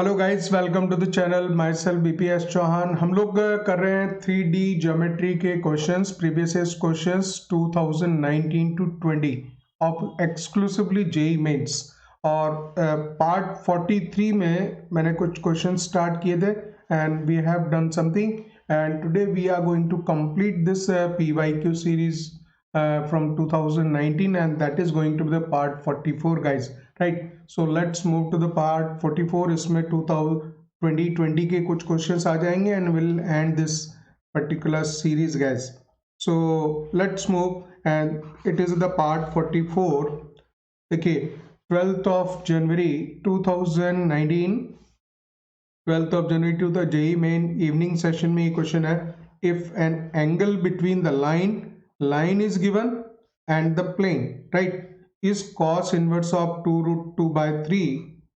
Hello guys, welcome to the channel. Myself BPS Chauhan. हम लोग कर रहे हैं 3D ज्योमेट्री के questions, previous year questions 2019 to 20 of exclusively JEE Mains. और पार्ट 43 में मैंने कुछ क्वेश्चन स्टार्ट किए थे and we have done something and today we are going to complete this PYQ series from 2019 and that is going to be the part 44 guys, right? So let's move to the part 44. इसमें 2020 के कुछ questions आ जाएंगे and we'll end this particular series guys. So let's move and it is the part 44. देखिए 12th of January 2019, 12th of January to the JEE main evening session में ये question है, if an angle between the line is given and the plane, right, is cos inverse of 2 root 2 by 3,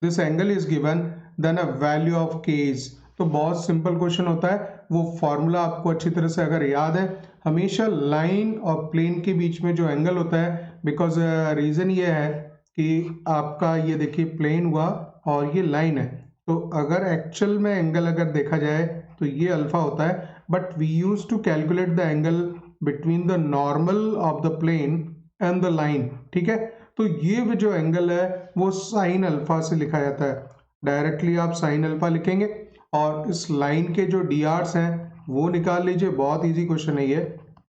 this angle is given, then a value of k is। तो बहुत simple question होता है, वो formula आपको अच्छी तरह से अगर याद है, हमेशा लाइन और प्लेन के बीच में जो एंगल होता है, बिकॉज रीजन ये है कि आपका ये देखिए प्लेन हुआ और ये लाइन है, तो अगर एक्चुअल में एंगल अगर देखा जाए तो ये अल्फा होता है, but we use to calculate the angle between the normal of the plane and the line. ठीक है, तो ये जो एंगल है वो साइन अल्फा से लिखा जाता है। डायरेक्टली आप साइन अल्फा लिखेंगे और इस लाइन के जो डी आर्स हैं वो निकाल लीजिए, बहुत इजी क्वेश्चन है ये।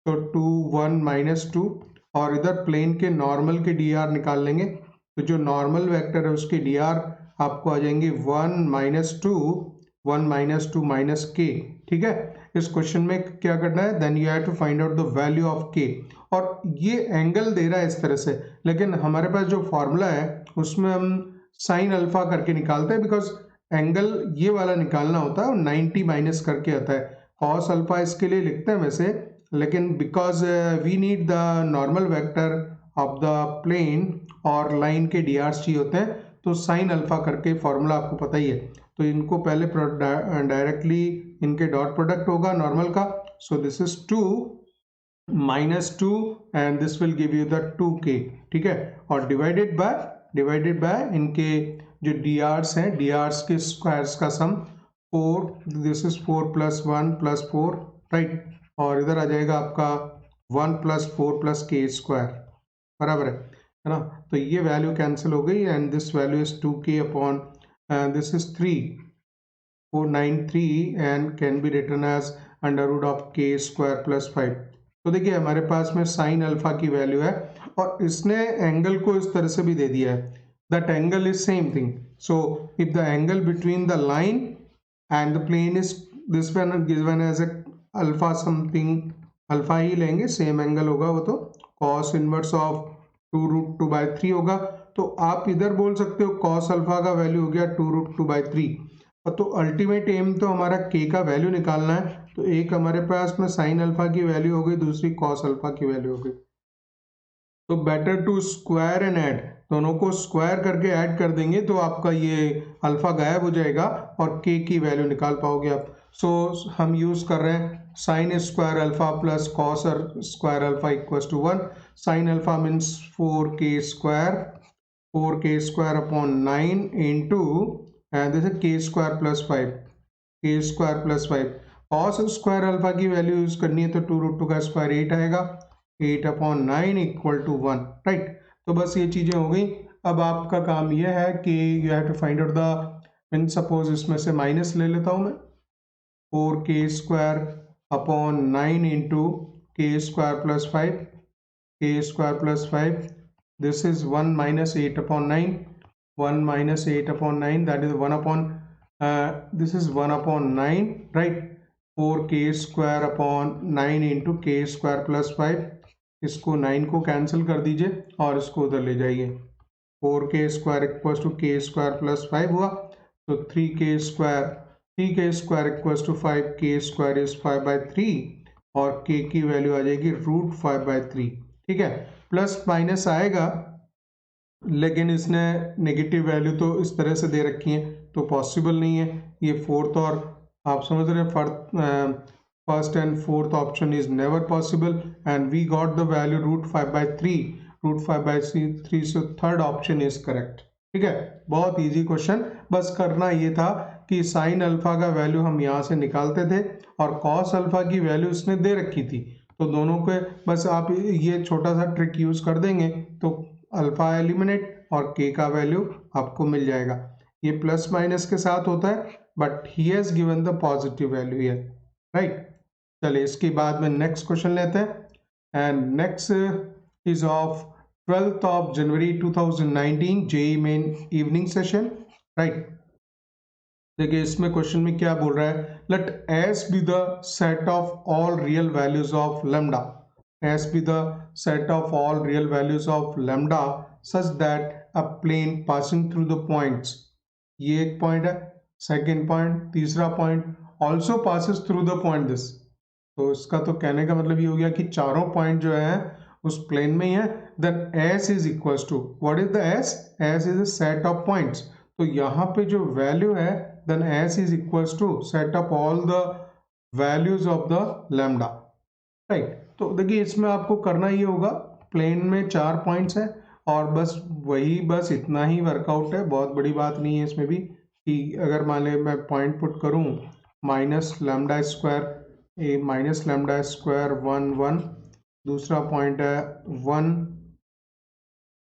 तो 2 1 -2 और इधर प्लेन के नॉर्मल के डी आर निकाल लेंगे, तो जो नॉर्मल वेक्टर है उसके डी आर आपको आ जाएंगे 1 -2 1 -2 माइनस के। ठीक है, इस क्वेश्चन में क्या करना है, then you have to find out the value of k. और ये एंगल दे रहा है इस तरह से, लेकिन हमारे पास जो फॉर्मूला है उसमें हम साइन अल्फा करके निकालते हैं, बिकॉज एंगल ये वाला निकालना होता है और 90 माइनस करके आता है। कॉस अल्फा इसके लिए लिखते हैं वैसे, लेकिन because we need the normal vector of the plane और लाइन के डी आर चाहिए होते हैं, तो साइन अल्फा करके फॉर्मूला आपको पता ही है। तो इनको पहले डायरेक्टली इनके डॉट प्रोडक्ट होगा नॉर्मल का, सो this is 2 -2 and this will give you the 2k। ठीक है, और डिवाइडेड बाय इनके जो डी आर्स हैं, डी आर्स के स्क्वायर्स का सम 4, दिस इज 4 + 1 + 4, राइट, और इधर आ जाएगा आपका 1 + 4 + k², बराबर है ना। तो ये वैल्यू कैंसिल हो गई and this value is 2k upon this is 3493 and can be written as √k² + 5। तो देखिए हमारे पास में साइन अल्फा की वैल्यू है और इसने एंगल को इस तरह से भी दे दिया है, that angle is same thing. So if the angle between the line and the plane is this one given as a alpha something, alpha ही लेंगे, सेम एंगल होगा वो, तो cos inverse of 2 root 2 by 3 होगा। तो आप इधर बोल सकते हो कॉस अल्फा का वैल्यू हो गया 2 रूट 2 बाई 3। तो अल्टीमेट एम तो हमारा के का वैल्यू निकालना है, तो एक हमारे पास में साइन अल्फा की वैल्यू हो गई, दूसरी कॉस अल्फा की वैल्यू हो गई। तो better to square and add, दोनों को स्क्वायर करके ऐड कर देंगे तो आपका ये अल्फा गायब हो जाएगा और के की वैल्यू निकाल पाओगे आप। सो हम यूज कर रहे हैं sine square alpha plus cos square alpha equals to 1। Sine alpha means 4k² upon 9 into and this k² + 5, k² + 5। Cos square alpha की वैल्यू यूज करनी है तो 2 रूट 2 का स्क्वायर 8 आएगा, 8/9 = 1, राइट। तो बस ये चीजें हो गई। अब आपका काम यह है कि you have to find out the, mean suppose इसमें से माइनस ले लेता हूं मैं, 4k² upon 9 into k² + 5, k² + 5, this is 1 - 8/9, 1 - 8/9, that is 1 this is 1/9, right। 4k² upon 9 into k² + 5, इसको 9 को कैंसिल कर दीजिए और इसको उधर ले जाइए, 4k² = k² + 5 हुआ, तो 3k² = 5, k² is 5/3 और k की वैल्यू आ जाएगी √5/3। ठीक है, प्लस माइनस आएगा लेकिन इसने नेगेटिव वैल्यू तो इस तरह से दे रखी है तो पॉसिबल नहीं है ये फोर्थ, और आप समझ रहे हैं first and fourth option is never possible and we got the value √5/3, √5/3, so third option is correct। ठीक है, बहुत इजी क्वेश्चन। बस करना ये था कि साइन अल्फा का वैल्यू हम यहाँ से निकालते थे और कॉस अल्फा की वैल्यू इसने दे रखी थी, तो दोनों के बस आप ये छोटा सा ट्रिक यूज कर देंगे तो अल्फा एलिमिनेट और के का वैल्यू आपको मिल जाएगा। ये प्लस माइनस के साथ होता है but he has given the positive value here, right. चलिए इसके बाद में नेक्स्ट क्वेश्चन लेते हैं and next is of 12th of January 2019 JEE Main evening session, right. देखिए इसमें क्वेश्चन में क्या बोल रहा है, let S be the set of all real values of lambda, S be the set of all real values of lambda such that a plane passing through the points, ये एक point है, second point, तीसरा point also passes through the point this. तो इसका तो कहने का मतलब ये हो गया कि चारों पॉइंट जो है उस प्लेन में ही है, then S is equals to what is the S? S is a set of points। तो यहाँ पे जो वैल्यू है then S is equals to set of all the values of the lambda, right। तो देखिए इसमें आपको करना ये होगा, प्लेन में 4 पॉइंट्स है और बस इतना ही वर्कआउट है, बहुत बड़ी बात नहीं है इसमें भी कि अगर मान ले मैं पॉइंट पुट करूँ माइनस लैम्डा स्क्वायर 1 1, दूसरा पॉइंट है 1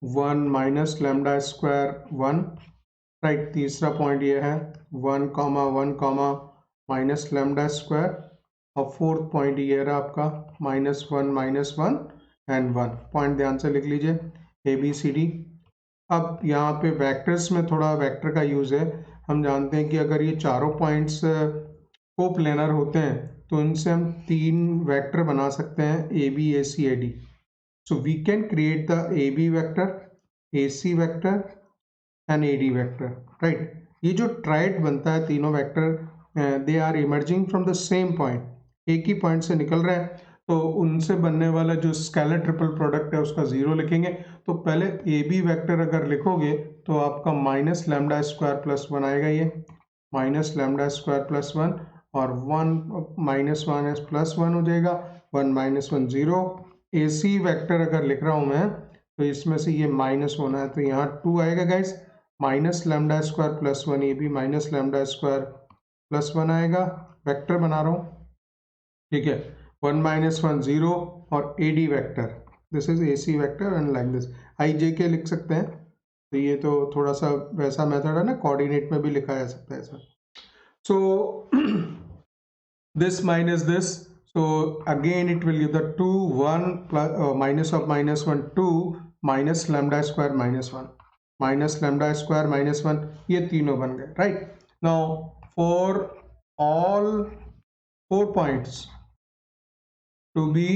1 माइनस लैम्डा स्क्वायर 1, राइट। तीसरा पॉइंट ये है 1 comma 1 comma minus lambda square और फोर्थ पॉइंट ये रहा आपका -1 एंड 1। पॉइंट ध्यान से लिख लीजिए ABCD। अब यहाँ पे वेक्टर्स में थोड़ा वेक्टर का यूज़ है। हम जानते हैं कि अगर ये चारों पॉइंट्स कोप्लेनर होते हैं तो इनसे हम 3 वेक्टर बना सकते हैं AB AC AD। So we can create the AB vector, AC vector and AD vector, right। ये जो ट्राइड बनता है तीनों vector they are emerging from the same point, एक ही पॉइंट से निकल रहे हैं, तो उनसे बनने वाला जो स्केलर ट्रिपल प्रोडक्ट है उसका 0 लिखेंगे। तो पहले AB वेक्टर अगर लिखोगे तो आपका माइनस लैम्डा स्क्वायर प्लस 1 आएगा, ये माइनस लैम्डा स्क्वायर प्लस 1 और 1 माइनस 1 प्लस 1 हो जाएगा, 1 माइनस 1 0। AC वेक्टर अगर लिख रहा हूं मैं तो इसमें से ये माइनस होना है तो यहाँ 2 आएगा guys, minus lambda square plus 1, ये भी माइनस लैम्डा स्क्वायर प्लस 1 आएगा, वेक्टर बना रहा हूँ, ठीक है। 1 माइनस 1 0 और AD vector, this is AC vector and like this IJK लिख सकते हैं। तो ये तो थोड़ा सा वैसा मेथड है ना, कोऑर्डिनेट में भी लिखा जा सकता है ऐसा। सो this minus this, so again it will give the 2 1 plus minus of minus 1 2 minus lambda square minus 1 minus lambda square minus 1, ये तीनों बन गए, right। now for all 4 points to be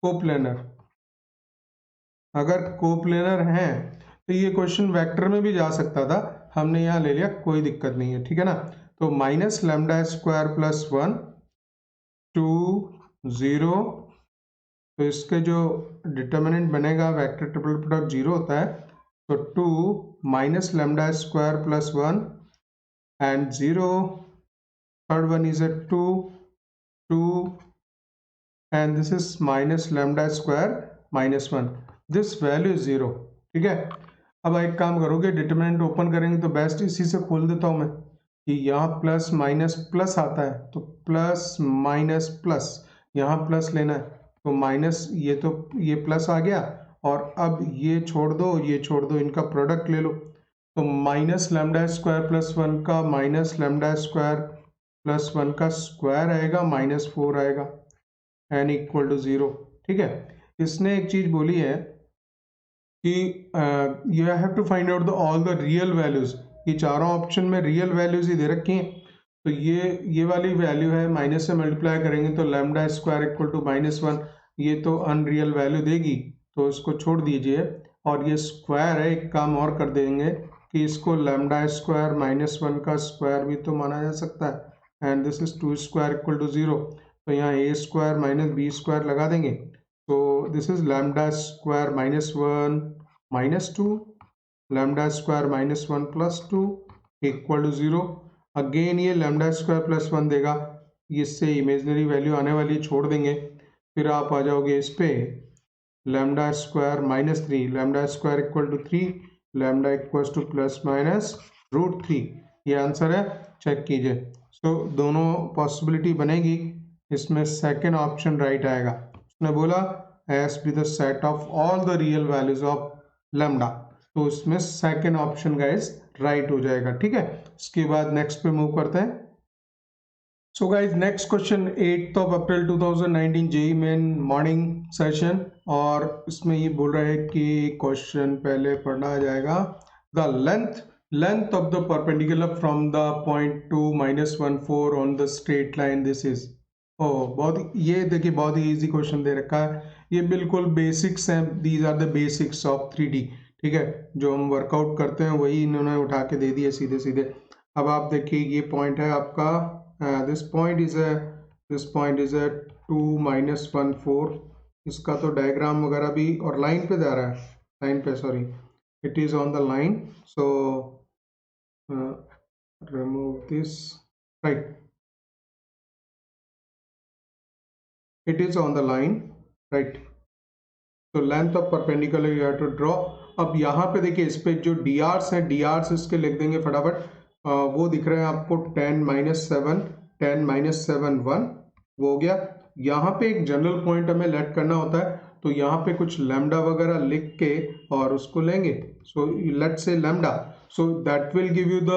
coplanar, अगर कोप्लेनर हैं तो ये क्वेश्चन वेक्टर में भी जा सकता था, हमने यहाँ ले लिया, कोई दिक्कत नहीं है, ठीक है ना। तो माइनस लैम्डा स्क्वायर प्लस 1 2 0, तो इसके जो डिटर्मिनेंट बनेगा वेक्टर ट्रिपल प्रोडक्ट 0 होता है, तो 2 minus lambda square plus 1 and 0, third one is 2 2 and this is minus lambda square minus 1, this value is 0, ठीक है। अब एक काम करोगे, डिटर्मिनेंट ओपन करेंगे तो बेस्ट इसी से खोल देता हूं मैं कि यहाँ प्लस माइनस प्लस आता है, तो प्लस माइनस प्लस, यहाँ प्लस लेना है तो माइनस, ये प्लस आ गया और अब ये छोड़ दो, ये छोड़ दो, इनका प्रोडक्ट ले लो, तो माइनस लैम्डा स्क्वायर प्लस 1 का माइनस लैम्डा स्क्वायर प्लस 1 का स्क्वायर आएगा, -4 आएगा एन इक्वल टू 0, ठीक है। इसने एक चीज बोली है कि you have to find out all the real values, ये चारों ऑप्शन में रियल वैल्यूज ही दे रखी हैं, तो ये वाली वैल्यू है, माइनस से मल्टीप्लाई करेंगे तो लैम्डा स्क्वायर इक्वल टू -1, ये तो अनरियल वैल्यू देगी, तो इसको छोड़ दीजिए। और ये स्क्वायर है, एक काम और कर देंगे कि इसको लैम्डा स्क्वायर -1 का स्क्वायर भी तो माना जा सकता है, and this is 2 square equal to 0, तो यहाँ a square minus b square लगा देंगे, तो this is lambda square -1 -2 lambda square -1 plus 2 equal to 0। Again ये लैम्डा स्क्वायर प्लस 1 देगा, इससे इमेजिनरी वैल्यू आने वाली छोड़ देंगे, फिर आप आ जाओगे इस पे lambda square -3 lambda square equal to 3 lambda equals to plus minus √3, ये आंसर है, चेक कीजिए। सो दोनों पॉसिबिलिटी बनेगी, इसमें सेकेंड ऑप्शन राइट आएगा। उसने बोला S be the set of all the real values of lambda, तो इसमें सेकेंड ऑप्शन गाइस राइट हो जाएगा, ठीक है। इसके बाद नेक्स्ट पे मूव करते हैं। सो गाइज नेक्स्ट क्वेश्चन 8 अप्रैल 2019 जेई मेन मॉर्निंग सेशन, और इसमें ये बोल रहा है कि क्वेश्चन पहले पढ़ना जाएगा। The length of the perpendicular from the point to -14 on the straight line this is. ओ बहुत, ये देखिए बहुत ही इजी क्वेश्चन दे रखा है, ये बिल्कुल बेसिक्स हैं, these are the basics of 3D, ठीक है। जो हम वर्कआउट करते हैं वही इन्होंने उठा के दे दिए सीधे सीधे। अब आप देखिए ये पॉइंट है आपका, this point is a 2 -14, इसका तो डायग्राम वगैरह भी और लाइन पे जा रहा है, लाइन पे sorry, it is on the line, so remove this, right, it is on the line, right. तो length of perpendicular you have to draw. अब यहाँ पे देखिए इस पे जो डी आर्स हैं, डी आर्स इसके लिख देंगे फटाफट। वो दिख रहे हैं आपको 10 -7, 10 -7 1, वो हो गया। यहाँ पे एक जनरल पॉइंट हमें लेट करना होता है, तो यहाँ पे कुछ लैम्डा वगैरह लिख के और उसको लेंगे। So let's say lambda, so that will give you the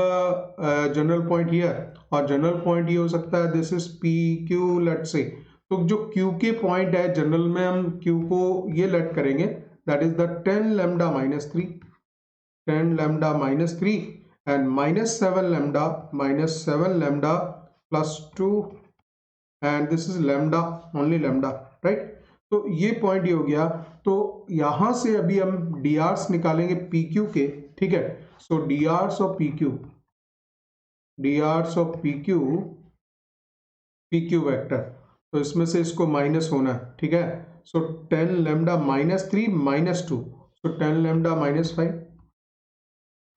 general point here, और जनरल पॉइंट ये हो सकता है this is P Q, let's say. तो जो Q के पॉइंट है जनरल में हम Q को ये लेट करेंगे, that is the 10 lambda -3, 10 lambda -3 and -7 lambda +2 and this is lambda, only lambda, right. तो ये पॉइंट ये हो गया। तो यहां से अभी हम डी आर्स निकालेंगे PQ के, ठीक है। So D Rs of PQ, D Rs of PQ vector, तो इसमें से इसको माइनस होना है, ठीक है। So 10 lambda -3 -2, so 10 lambda -5,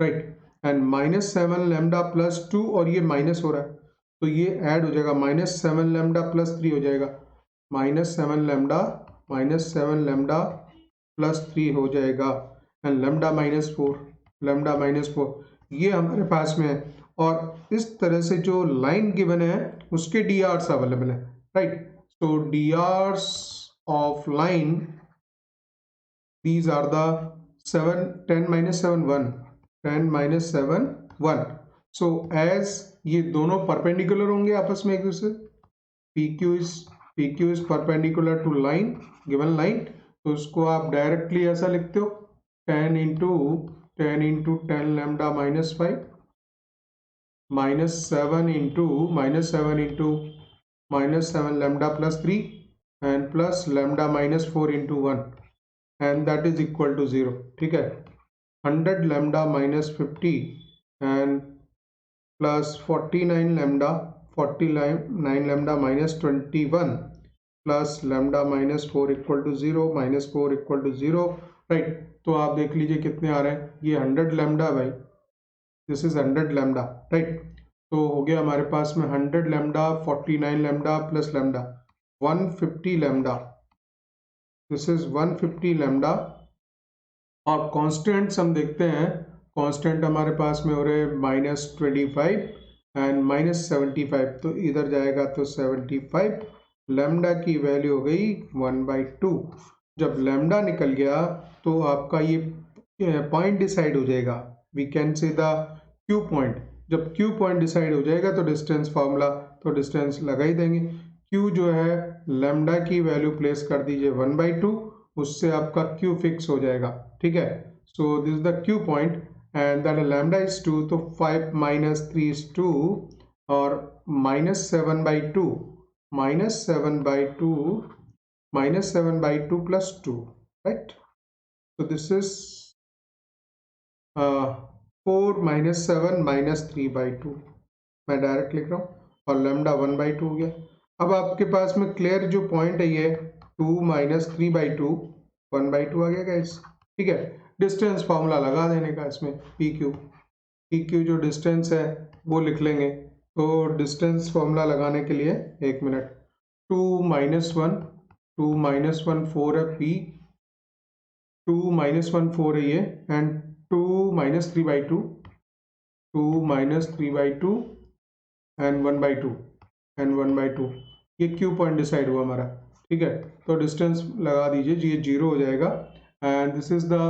right, and -7 lambda +2, और ये माइनस हो रहा है तो ये ऐड हो जाएगा, -7 लैम्डा +3 हो जाएगा, -7 लैम्डा +3 हो जाएगा, एंड लैम्डा -4, लैम्डा -4 ये हमारे पास में है। और इस तरह से जो लाइन गिवन है उसके डी आर्स अवेलेबल है, right. So DRs of line, these are the 7, 10 -7 1, 10 -7 1. So as ये दोनों परपेंडिकुलर होंगे आपस में एक दूसरे, PQ is perpendicular to line, given line, तो उसको आप डायरेक्टली ऐसा लिखते हो 10 into 10 lambda -5 -7 lambda +3 and plus lambda -4 into 1, and that is equal to 0, ठीक है। 100 lambda -50 and plus 49 lambda -21 plus lambda -4 equal to 0, -4 equal to 0, right. तो आप देख लीजिए कितने आ रहे हैं, ये 100 लैम्डा भाई, दिस इज 100 लैम्डा, राइट। तो हो गया हमारे पास में 100 lambda, 49 lambda plus lambda 150 lambda, this is 150 lambda. और कॉन्स्टेंट्स हम देखते हैं, कांस्टेंट हमारे पास में हो रहे -25 एंड -75, तो इधर जाएगा तो 75, लैम्डा की वैल्यू हो गई 1/2। जब लैम्डा निकल गया तो आपका ये पॉइंट डिसाइड हो जाएगा, we can say the Q point. जब Q पॉइंट डिसाइड हो जाएगा तो डिस्टेंस फार्मूला, तो डिस्टेंस लगा ही देंगे। Q जो है लैम्डा की वैल्यू प्लेस कर दीजिए 1/2, उससे आपका Q फिक्स हो जाएगा, ठीक है। सो this is the Q point and that lambda is 2, तो 5 -3 is 2 और -7/2 plus 2, right? So this is 4 -7 -3/2, मैं डायरेक्ट लिख रहा हूँ, और लैम्डा 1/2 हो गया। अब आपके पास में क्लियर जो पॉइंट है ये 2 -3/2 1/2 आ गया गाइस, ठीक है। डिस्टेंस फार्मूला लगा देने का इसमें, PQ जो डिस्टेंस है वो लिख लेंगे। तो डिस्टेंस फार्मूला लगाने के लिए 1 मिनट, 2 -1 4 है P, 2 -1 4 है ये, and 2 minus 3 by 2, 2 minus 3 by 2 and 1 by 2 and 1 by 2, ये क्यू पॉइंट डिसाइड हुआ हमारा, ठीक है। तो डिस्टेंस लगा दीजिए जी, ये 0 हो जाएगा एंड दिस इज द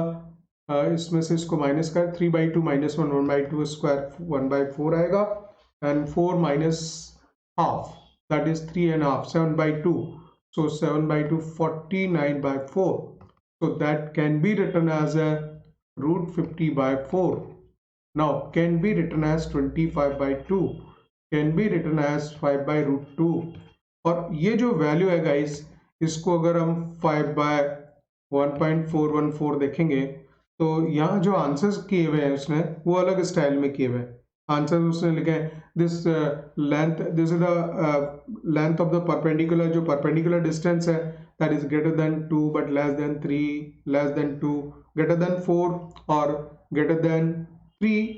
इसमें से इसको माइनस कर 3 by 2 minus 1 1 by 2 square 1 by 4 आएगा and 4 minus half that is 3 and half 7 by 2, so 7 by 2 49 by 4, so that can be written as a root 50 by 4. Now can be written as 25 by 2, can be written as 5 by root 2. और ये जो value है guys, इसको अगर हम 5 by 1.414 देखेंगे तो यहाँ जो आंसर्स किए हुए हैं उसने वो अलग स्टाइल में किए हुए हैं। आंसर उसने लिखे हैं this length, this is the length of the perpendicular, जो परपेंडिकुलर डिस्टेंस है that is greater than 2 but less than 3, less than 2, greater than 4 और greater than 3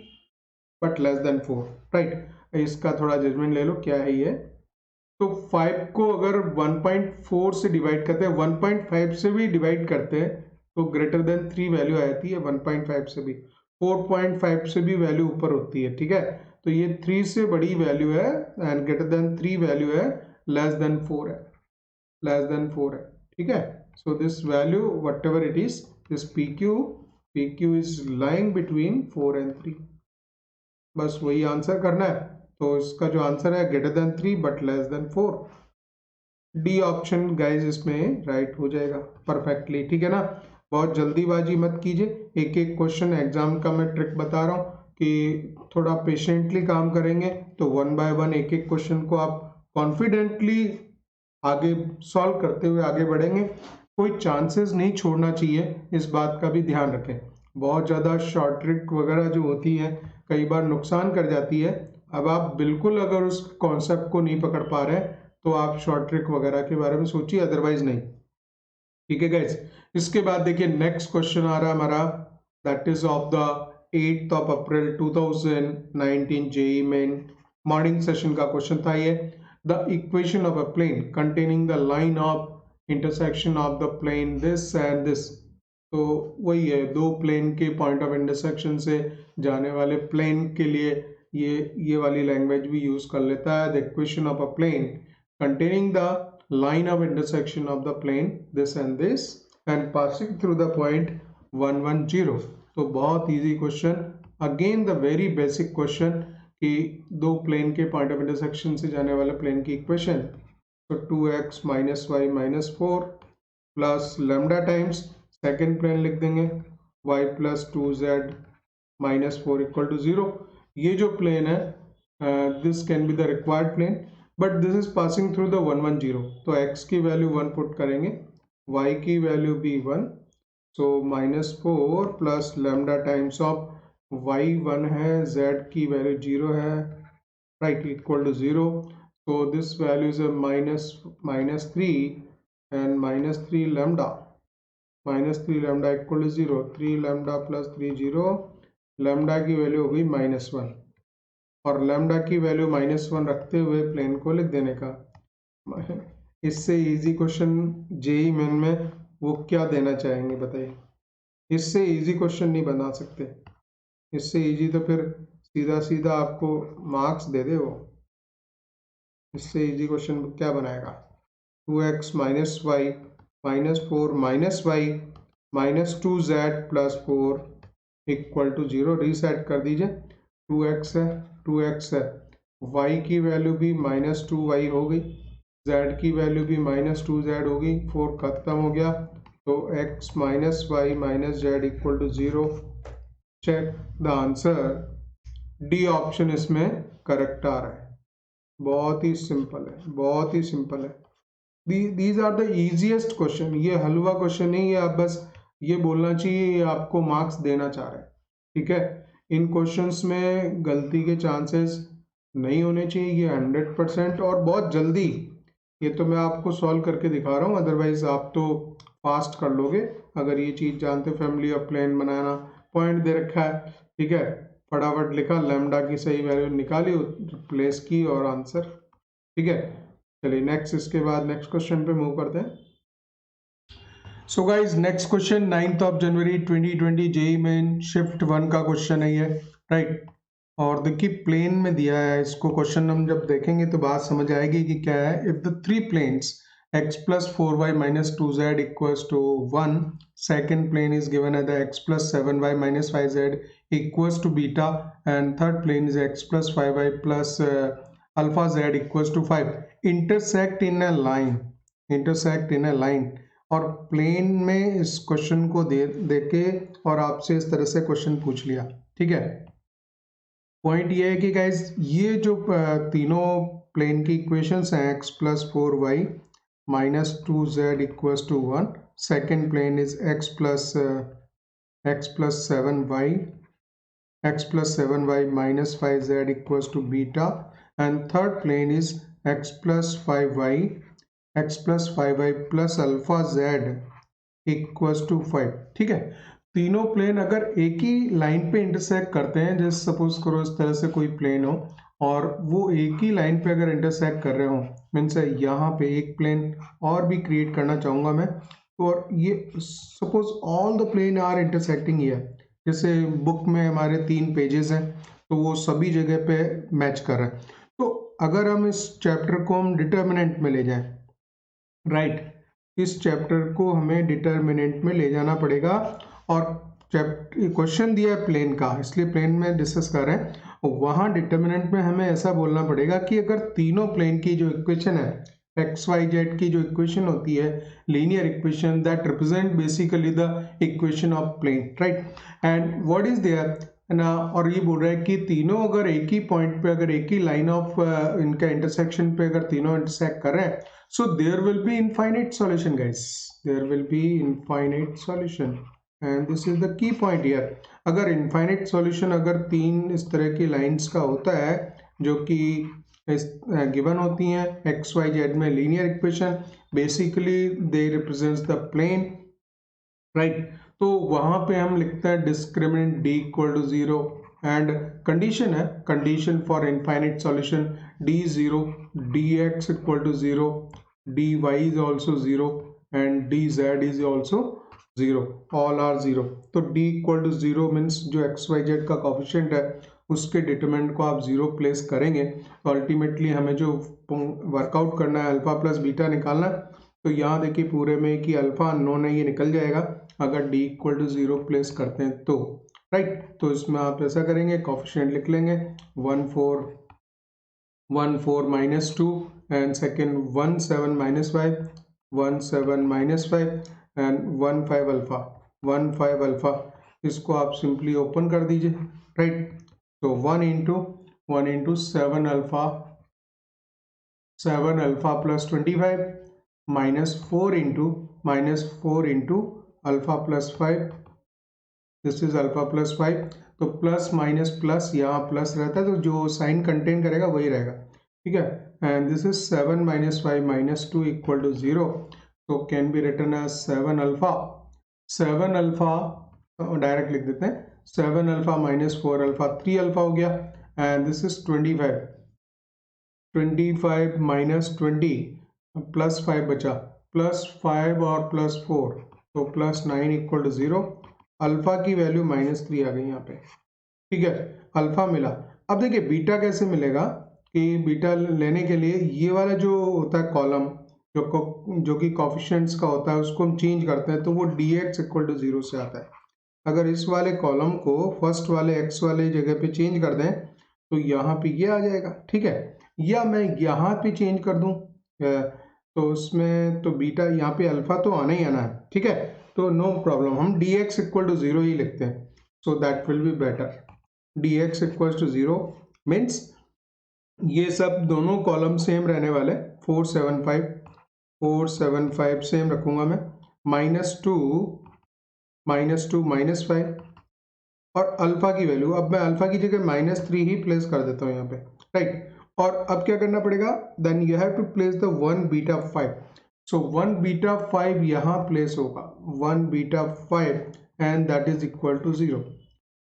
but less than 4, right. इसका थोड़ा जजमेंट ले लो क्या है ये। तो 5 को अगर 1.4 से डिवाइड करते हैं, 1.5 से भी डिवाइड करते हैं तो ग्रेटर देन 3 वैल्यू आती है, 1.5 से भी, 4.5 से भी वैल्यू ऊपर होती है, ठीक है। तो ये 3 से बड़ी वैल्यू है एंड ग्रेटर देन 3 वैल्यू है, लेस देन 4 है, लेस देन 4 है, ठीक है। So this value what ever it is, this PQ is lying between 4 and 3, बस वही आंसर करना है। तो इसका जो आंसर है greater than 3 but less than 4, D option guys इसमें राइट हो जाएगा परफेक्टली, ठीक है ना। बहुत जल्दीबाजी मत कीजिए, एक एक क्वेश्चन एग्जाम का मैं ट्रिक बता रहा हूँ कि थोड़ा पेशेंटली काम करेंगे तो 1 by 1 एक एक क्वेश्चन को आप कॉन्फिडेंटली आगे सॉल्व करते हुए आगे बढ़ेंगे। कोई चांसेस नहीं छोड़ना चाहिए, इस बात का भी ध्यान रखें। बहुत ज़्यादा शॉर्ट ट्रिक वगैरह जो होती है कई बार नुकसान कर जाती है। अब आप बिल्कुल अगर उस कॉन्सेप्ट को नहीं पकड़ पा रहे हैं तो आप शॉर्ट ट्रिक वगैरह के बारे में सोचिए, अदरवाइज नहीं, ठीक है गाइस। इसके बाद देखिए नेक्स्ट क्वेश्चन आ रहा है हमारा, that is of the 8th of April 2019 JEE Main morning session का क्वेश्चन था ये। The equation of a plane containing the line of intersection of the plane this and this, तो वही है, दो प्लेन के पॉइंट ऑफ इंटरसेक्शन से जाने वाले प्लेन के लिए ये वाली लैंग्वेज भी यूज कर लेता है। The equation of a plane containing the line of intersection of the plane this and this and passing through the point 1 1 0। तो बहुत easy question, again the very basic question कि दो प्लेन के point of intersection से जाने वाले plane की equation, तो 2x minus y minus 4 plus lambda times second plane लिख देंगे y plus 2z minus 4 equal to 0। ये जो प्लेन है this can be the required plane but this is passing through the 1 1 0, तो x की value 1 put करेंगे, y की value भी 1, so minus 4 plus lambda times of y 1 है, z की वैल्यू 0 है, right, equal to 0। so this value is a minus 3 and minus 3 lambda, minus 3 lambda equal to 0, 3 lambda plus 3 0, lambda की value हो गई -1 और lambda की value -1 रखते हुए प्लेन को लिख देने का। इससे इजी क्वेश्चन जेईई मेन में वो क्या देना चाहेंगे बताइए, इससे इजी क्वेश्चन नहीं बना सकते, इससे इजी तो फिर सीधा सीधा आपको मार्क्स दे दे वो, इससे इजी क्वेश्चन क्या बनाएगा। 2x minus y minus 4 minus y minus 2z plus 4 equal to 0, reset कर दीजिए, 2x है 2x है, y की वैल्यू भी -2y हो गई, z की वैल्यू भी -2z हो गई, 4 खत्म हो गया, तो x minus y minus z equal to 0। Check the answer, D option इसमें करेक्ट आ रहा है। बहुत ही सिंपल है, बहुत ही सिंपल है। These are the easiest question, ये हलवा क्वेश्चन नहीं है, आप बस ये बोलना चाहिए ये आपको मार्क्स देना चाह रहे हैं, ठीक है। इन क्वेश्चंस में गलती के चांसेस नहीं होने चाहिए, ये 100% और बहुत जल्दी, ये तो मैं आपको सॉल्व करके दिखा रहा हूँ, अदरवाइज आप तो फास्ट कर लोगे अगर ये चीज़ जानते। फैमिली ऑफ प्लेन बनाना, पॉइंट दे रखा है, ठीक है, फटाफट लिखा, लैम्डा की सही वैल्यू निकाली, रिप्लेस की और आंसर, ठीक है। चलिए नेक्स्ट, इसके बाद नेक्स्ट क्वेश्चन पे मूव करते हैं। So guys next question 9th of January 2020 JEE Main shift 1 का क्वेश्चन है ये, राइट। और देखिए प्लेन में दिया है इसको, क्वेश्चन हम जब देखेंगे तो बात समझ आएगी कि क्या है। If the three planes x plus 4y minus 2z equals to 1, second plane is given as the x plus 7y minus 5z equals to beta, and third plane is x plus 5y plus alpha z equals to 5, intersect in a line, intersect in a line। और plane में इस question को देके और आपसे इस तरह से क्वेश्चन पूछ लिया, ठीक है। पॉइंट ये है कि गाइज ये जो तीनों प्लेन की इक्वेशंस हैं x plus 4y minus 2z equals to 1, second plane is x plus 7y minus 5z equals to beta, and third plane is x plus 5y plus alpha z equals to 5, ठीक है। तीनों plane अगर एक ही line पे intersect करते हैं, जैसे suppose करो इस तरह से कोई प्लेन हो और वो एक ही लाइन पे अगर इंटरसेक्ट कर रहे हो, मीन्स यहाँ पे एक प्लेन और भी क्रिएट करना चाहूँगा मैं, और ये suppose all the plane are intersecting here, जैसे बुक में हमारे 3 पेजेस हैं तो वो सभी जगह पे मैच कर रहा है। तो अगर हम इस चैप्टर को हम डिटर्मिनेंट में ले जाएं, राइट, इस चैप्टर को हमें डिटर्मिनेंट में ले जाना पड़ेगा। और क्वेश्चन दिया है प्लेन का, इसलिए प्लेन में डिस्कस कर रहे हैं। वहां डिटर्मिनेंट में हमें ऐसा बोलना पड़ेगा कि अगर तीनों प्लेन की जो इक्वेशन है एक्स वाई जेड की जो इक्वेशन होती है linear equation, that represent basically the equation of plane, right. And what is there ना, और ये बोल रहा है कि तीनों अगर एक ही पॉइंट पे, अगर एक ही लाइन ऑफ इनका इंटरसेक्शन पे अगर तीनों इंटरसेक्ट कर रहे हैं, so there will be infinite solution guys, there will be infinite solution, and this is the key point here। अगर infinite solution अगर 3 इस तरह की लाइंस का होता है जो कि गिवन होती हैं x y z में linear equation, basically they represents the plane, right. तो वहां पे हम लिखते हैं discriminant d equal to 0, and condition है, condition for infinite solution d 0, dx equal to 0, dy is also 0 and dz is also 0, all are 0। तो d equal to 0 means जो x Y Z का कोफिशिएंट है उसके determinant को आप 0 place करेंगे तो अल्टीमेटली हमें जो वर्कआउट करना है अल्फा प्लस बीटा निकालना है। तो यहाँ देखिए पूरे में कि अल्फा अननोन है, ये निकल जाएगा अगर d इक्वल टू 0 प्लेस करते हैं तो, राइट। तो इसमें आप ऐसा करेंगे, कोफिशिएंट लिख लेंगे 1 4 minus 2, and second 1 7 minus 5, 1 7 minus 5, and 1 5 alpha, 1 5 alpha। इसको आप सिंपली ओपन कर दीजिए, राइट। तो 1 into 7 alpha plus 25 minus 4 into alpha plus 5, this is alpha plus 5। तो प्लस माइनस प्लस, यहाँ प्लस रहता है तो जो साइन कंटेन करेगा वही रहेगा, ठीक है। And this is 7 minus 5 minus 2 equal to 0, तो can be written as 7 alpha, 7 alpha direct लिख देते हैं, 7 अल्फा माइनस 4 अल्फा, 3 अल्फा हो गया। And this is 25 minus 20 plus 5 बचा, प्लस 5 और प्लस 4 तो प्लस 9 इक्वल टू 0। अल्फा की वैल्यू -3 आ गई यहाँ पे, ठीक है, अल्फा मिला। अब देखिए बीटा कैसे मिलेगा, कि बीटा लेने के लिए ये वाला जो होता है कॉलम जो कि कोफिशिएंट्स का होता है उसको हम चेंज करते हैं तो वो dx इक्वल टू 0 से आता है। अगर इस वाले कॉलम को फर्स्ट वाले x वाले जगह पे चेंज कर दें तो यहाँ पे ये आ जाएगा, ठीक है। या मैं यहाँ पे चेंज कर दूँ तो उसमें तो बीटा यहाँ पे अल्फा तो आना ही आना है, ठीक है। तो नो प्रॉब्लम, हम dx इक्वल टू 0 ही लिखते हैं, so that will be better. dx equal to 0 means ये सब दोनों कॉलम सेम रहने वाले, 4 सेम रखूंगा मैं, -2 -5 और अल्फा की वैल्यू, अब मैं अल्फा की जगह -3 ही प्लेस कर देता हूँ यहाँ पे, राइट। और अब क्या करना पड़ेगा, then you have to place the 1 beta 5, so 1 beta 5 यहाँ प्लेस होगा, 1 beta 5 and that is equal to 0।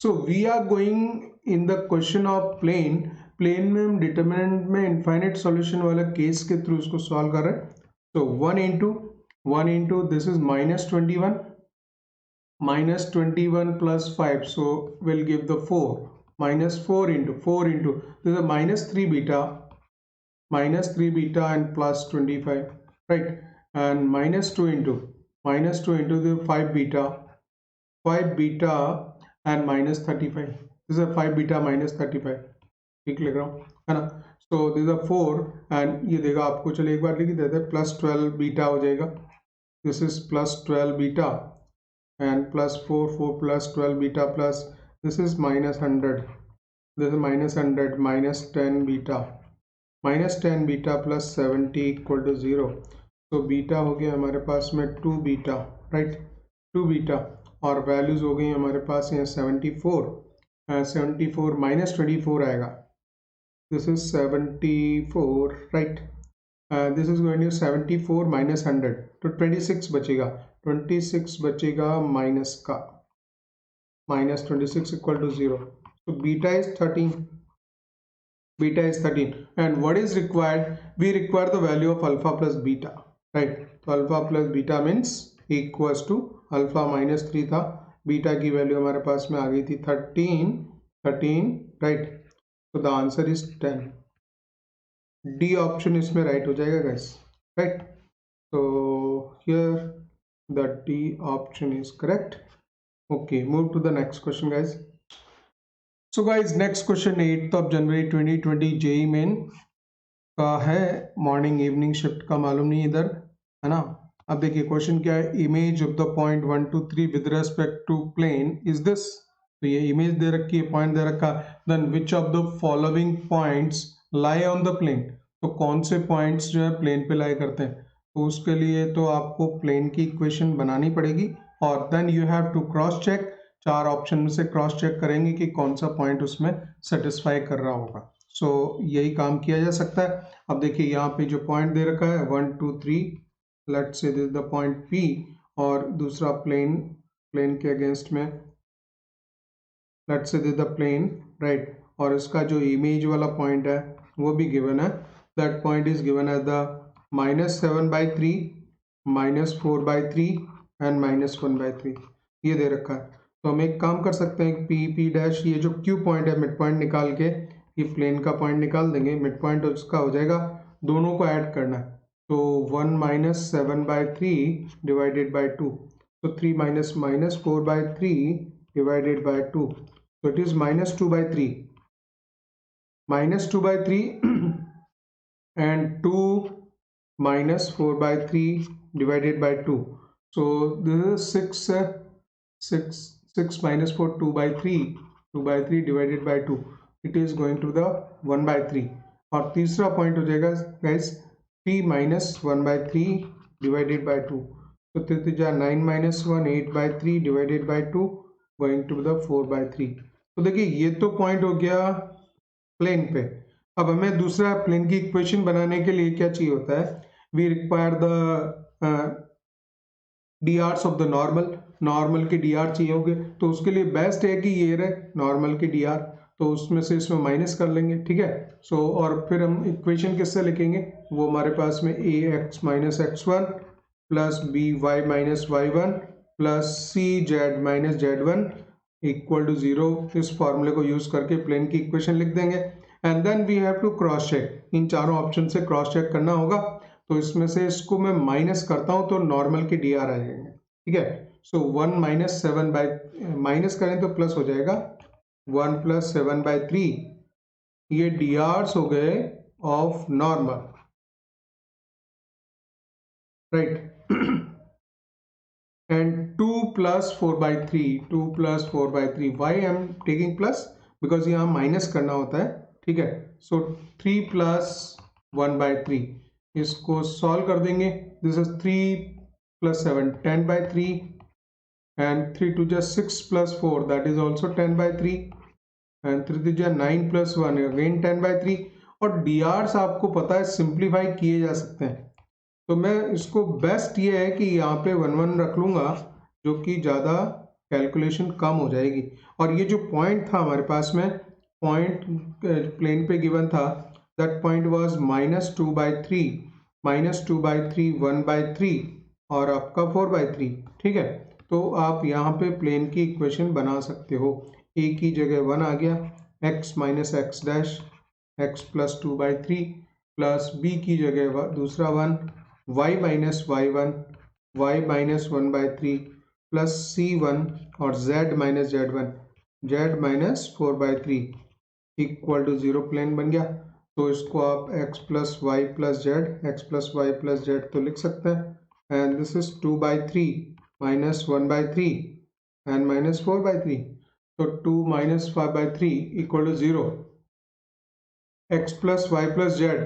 So we are going in the question of plane में हम डिटरमिनेंट में इनफाइनाइट सॉल्यूशन वाला केस के थ्रू इसको सॉल्व कर रहे हैं। तो 1 into 1 into this is -21. -21 plus 5, so we'll give the 4. -4 into this is a -3 beta, and plus 25, right? And -2 into the 5 beta, and -35. This is a 5 beta minus 35. ठीक लिख रहा हूँ, है ना? So this is a 4 and ये देगा आपको, चलिए एक बार लिख देते हैं, +12 बीटा हो जाएगा. This is +12 beta and plus 4 plus 12 beta plus this is -100. This is -100 -10 beta. -10 beta plus 70 equal to 0. तो बीटा हो गया हमारे पास में 2 बीटा, राइट? 2 बीटा और वैल्यूज हो गई हमारे पास यहाँ 74. 74 -24 आएगा. This is 74, right? This is going to 74 -100 तो 26 बचेगा. 26 बचेगा माइनस का, -26 equal to 0. So beta is 13. Beta is 13. And what is required? We require the value of alpha plus beta, right? So alpha plus beta means equals to alpha -3 था, beta की value हमारे पास में आ गई थी 13, right? So the answer is 10. D option इसमें right हो जाएगा guys, right? So here the D option is correct. Okay, move to the next question guys. So guys, next question 8th of January 2020 JEE main का है. Morning evening shift का मालूम नहीं इधर, है ना? अब देखिए क्वेश्चन क्या है. Image of the point 1 2 3 with respect to plane is this. तो ये इमेज दे रखी है, पॉइंट दे रखा. Then which of the following points lie on the plane. तो कौन से पॉइंट्स जो है प्लेन पे लाई करते हैं. तो उसके लिए तो आपको प्लेन की इक्वेशन बनानी पड़ेगी और then you have to cross check. 4 option में से क्रॉस चेक करेंगे कि कौन सा पॉइंट उसमें सेटिस्फाई कर रहा होगा. सो यही काम किया जा सकता है. अब देखिए यहाँ पे जो पॉइंट दे रखा है 1 2 3, let's say this is the point P और दूसरा प्लेन के अगेंस्ट में let's say this the plane, right? और इसका जो इमेज वाला पॉइंट है वो भी गिवन है. That point is given as the -7/3, -4/3 and -1/3. ये दे रखा है. तो हम एक काम कर सकते हैं, P डैश, ये जो Q पॉइंट है मिड पॉइंट निकाल के ये प्लेन का पॉइंट निकाल देंगे. मिड पॉइंट उसका हो जाएगा, दोनों को ऐड करना है. तो 1 -7/3 डिवाइडेड बाई 2. तो 3 -4/3 divided by 2. So it is -2/3 and 2 -4/3 divided by 2. So this is 6 minus 4 2/3 divided by 2. It is going to the 1/3. और तीसरा पॉइंट हो जाएगा guys 3 -1/3 divided by 2. So 9 - 1 8/3 divided by 2 going to the 4/3. तो देखिए ये तो point हो गया प्लेन पे. अब हमें दूसरा प्लेन की इक्वेशन बनाने के लिए क्या चाहिए होता है. We require the DRs of the normal के DR चाहिए होंगे. तो उसके लिए बेस्ट है कि ये रहे नॉर्मल के DR. तो उसमें से इसमें माइनस कर लेंगे, ठीक है? सो और फिर हम इक्वेशन किससे लिखेंगे, वो हमारे पास में AX - X1 plus BY - Y1 plus CZ - Z1 equal to 0. इस फॉर्मूले को यूज करके प्लेन की इक्वेशन लिख देंगे. And then we have to cross check. इन चारों ऑप्शन से क्रॉस चेक करना होगा. तो इसमें से इसको मैं माइनस करता हूं तो नॉर्मल के DR आ जाएंगे, ठीक है? सो 1 - 7 माइनस करें तो प्लस हो जाएगा 1 + 7/3. ये DRs हो गए of normal, right? and 2 + 4/3. Why I am taking plus? Because यहाँ माइनस करना होता है, ठीक है? सो 3 + 1/3. इसको सॉल्व कर देंगे. This is 3 + 7 10/3 and 3 2 just 6 + 4 that is also 10/3 and 3 3 just 9 + 1 again 10/3. और DRs आपको पता है सिंप्लीफाई किए जा सकते हैं. तो मैं इसको बेस्ट ये है कि यहाँ पे 1 1 रख लूँगा जो कि ज़्यादा कैलकुलेशन कम हो जाएगी. और ये जो पॉइंट था हमारे पास में, पॉइंट प्लेन पे गिवन था, दैट पॉइंट वाज -2/3 1/3 और आपका 4/3, ठीक है। तो आप यहाँ पे प्लेन की इक्वेशन बना सकते हो। a की जगह 1 आ गया, x minus x dash x plus 2/3 plus b की जगह दूसरा 1 y minus y1 y minus 1/3 plus c1 और z minus z1 z minus 4/3 equal to 0 plane बन गया। तो इसको आप x plus y plus z x plus y plus z तो लिख सकते हैं। And this is 2/3 minus 1/3 and minus 4/3। तो 2 minus 5/3 equal to 0। x plus y plus z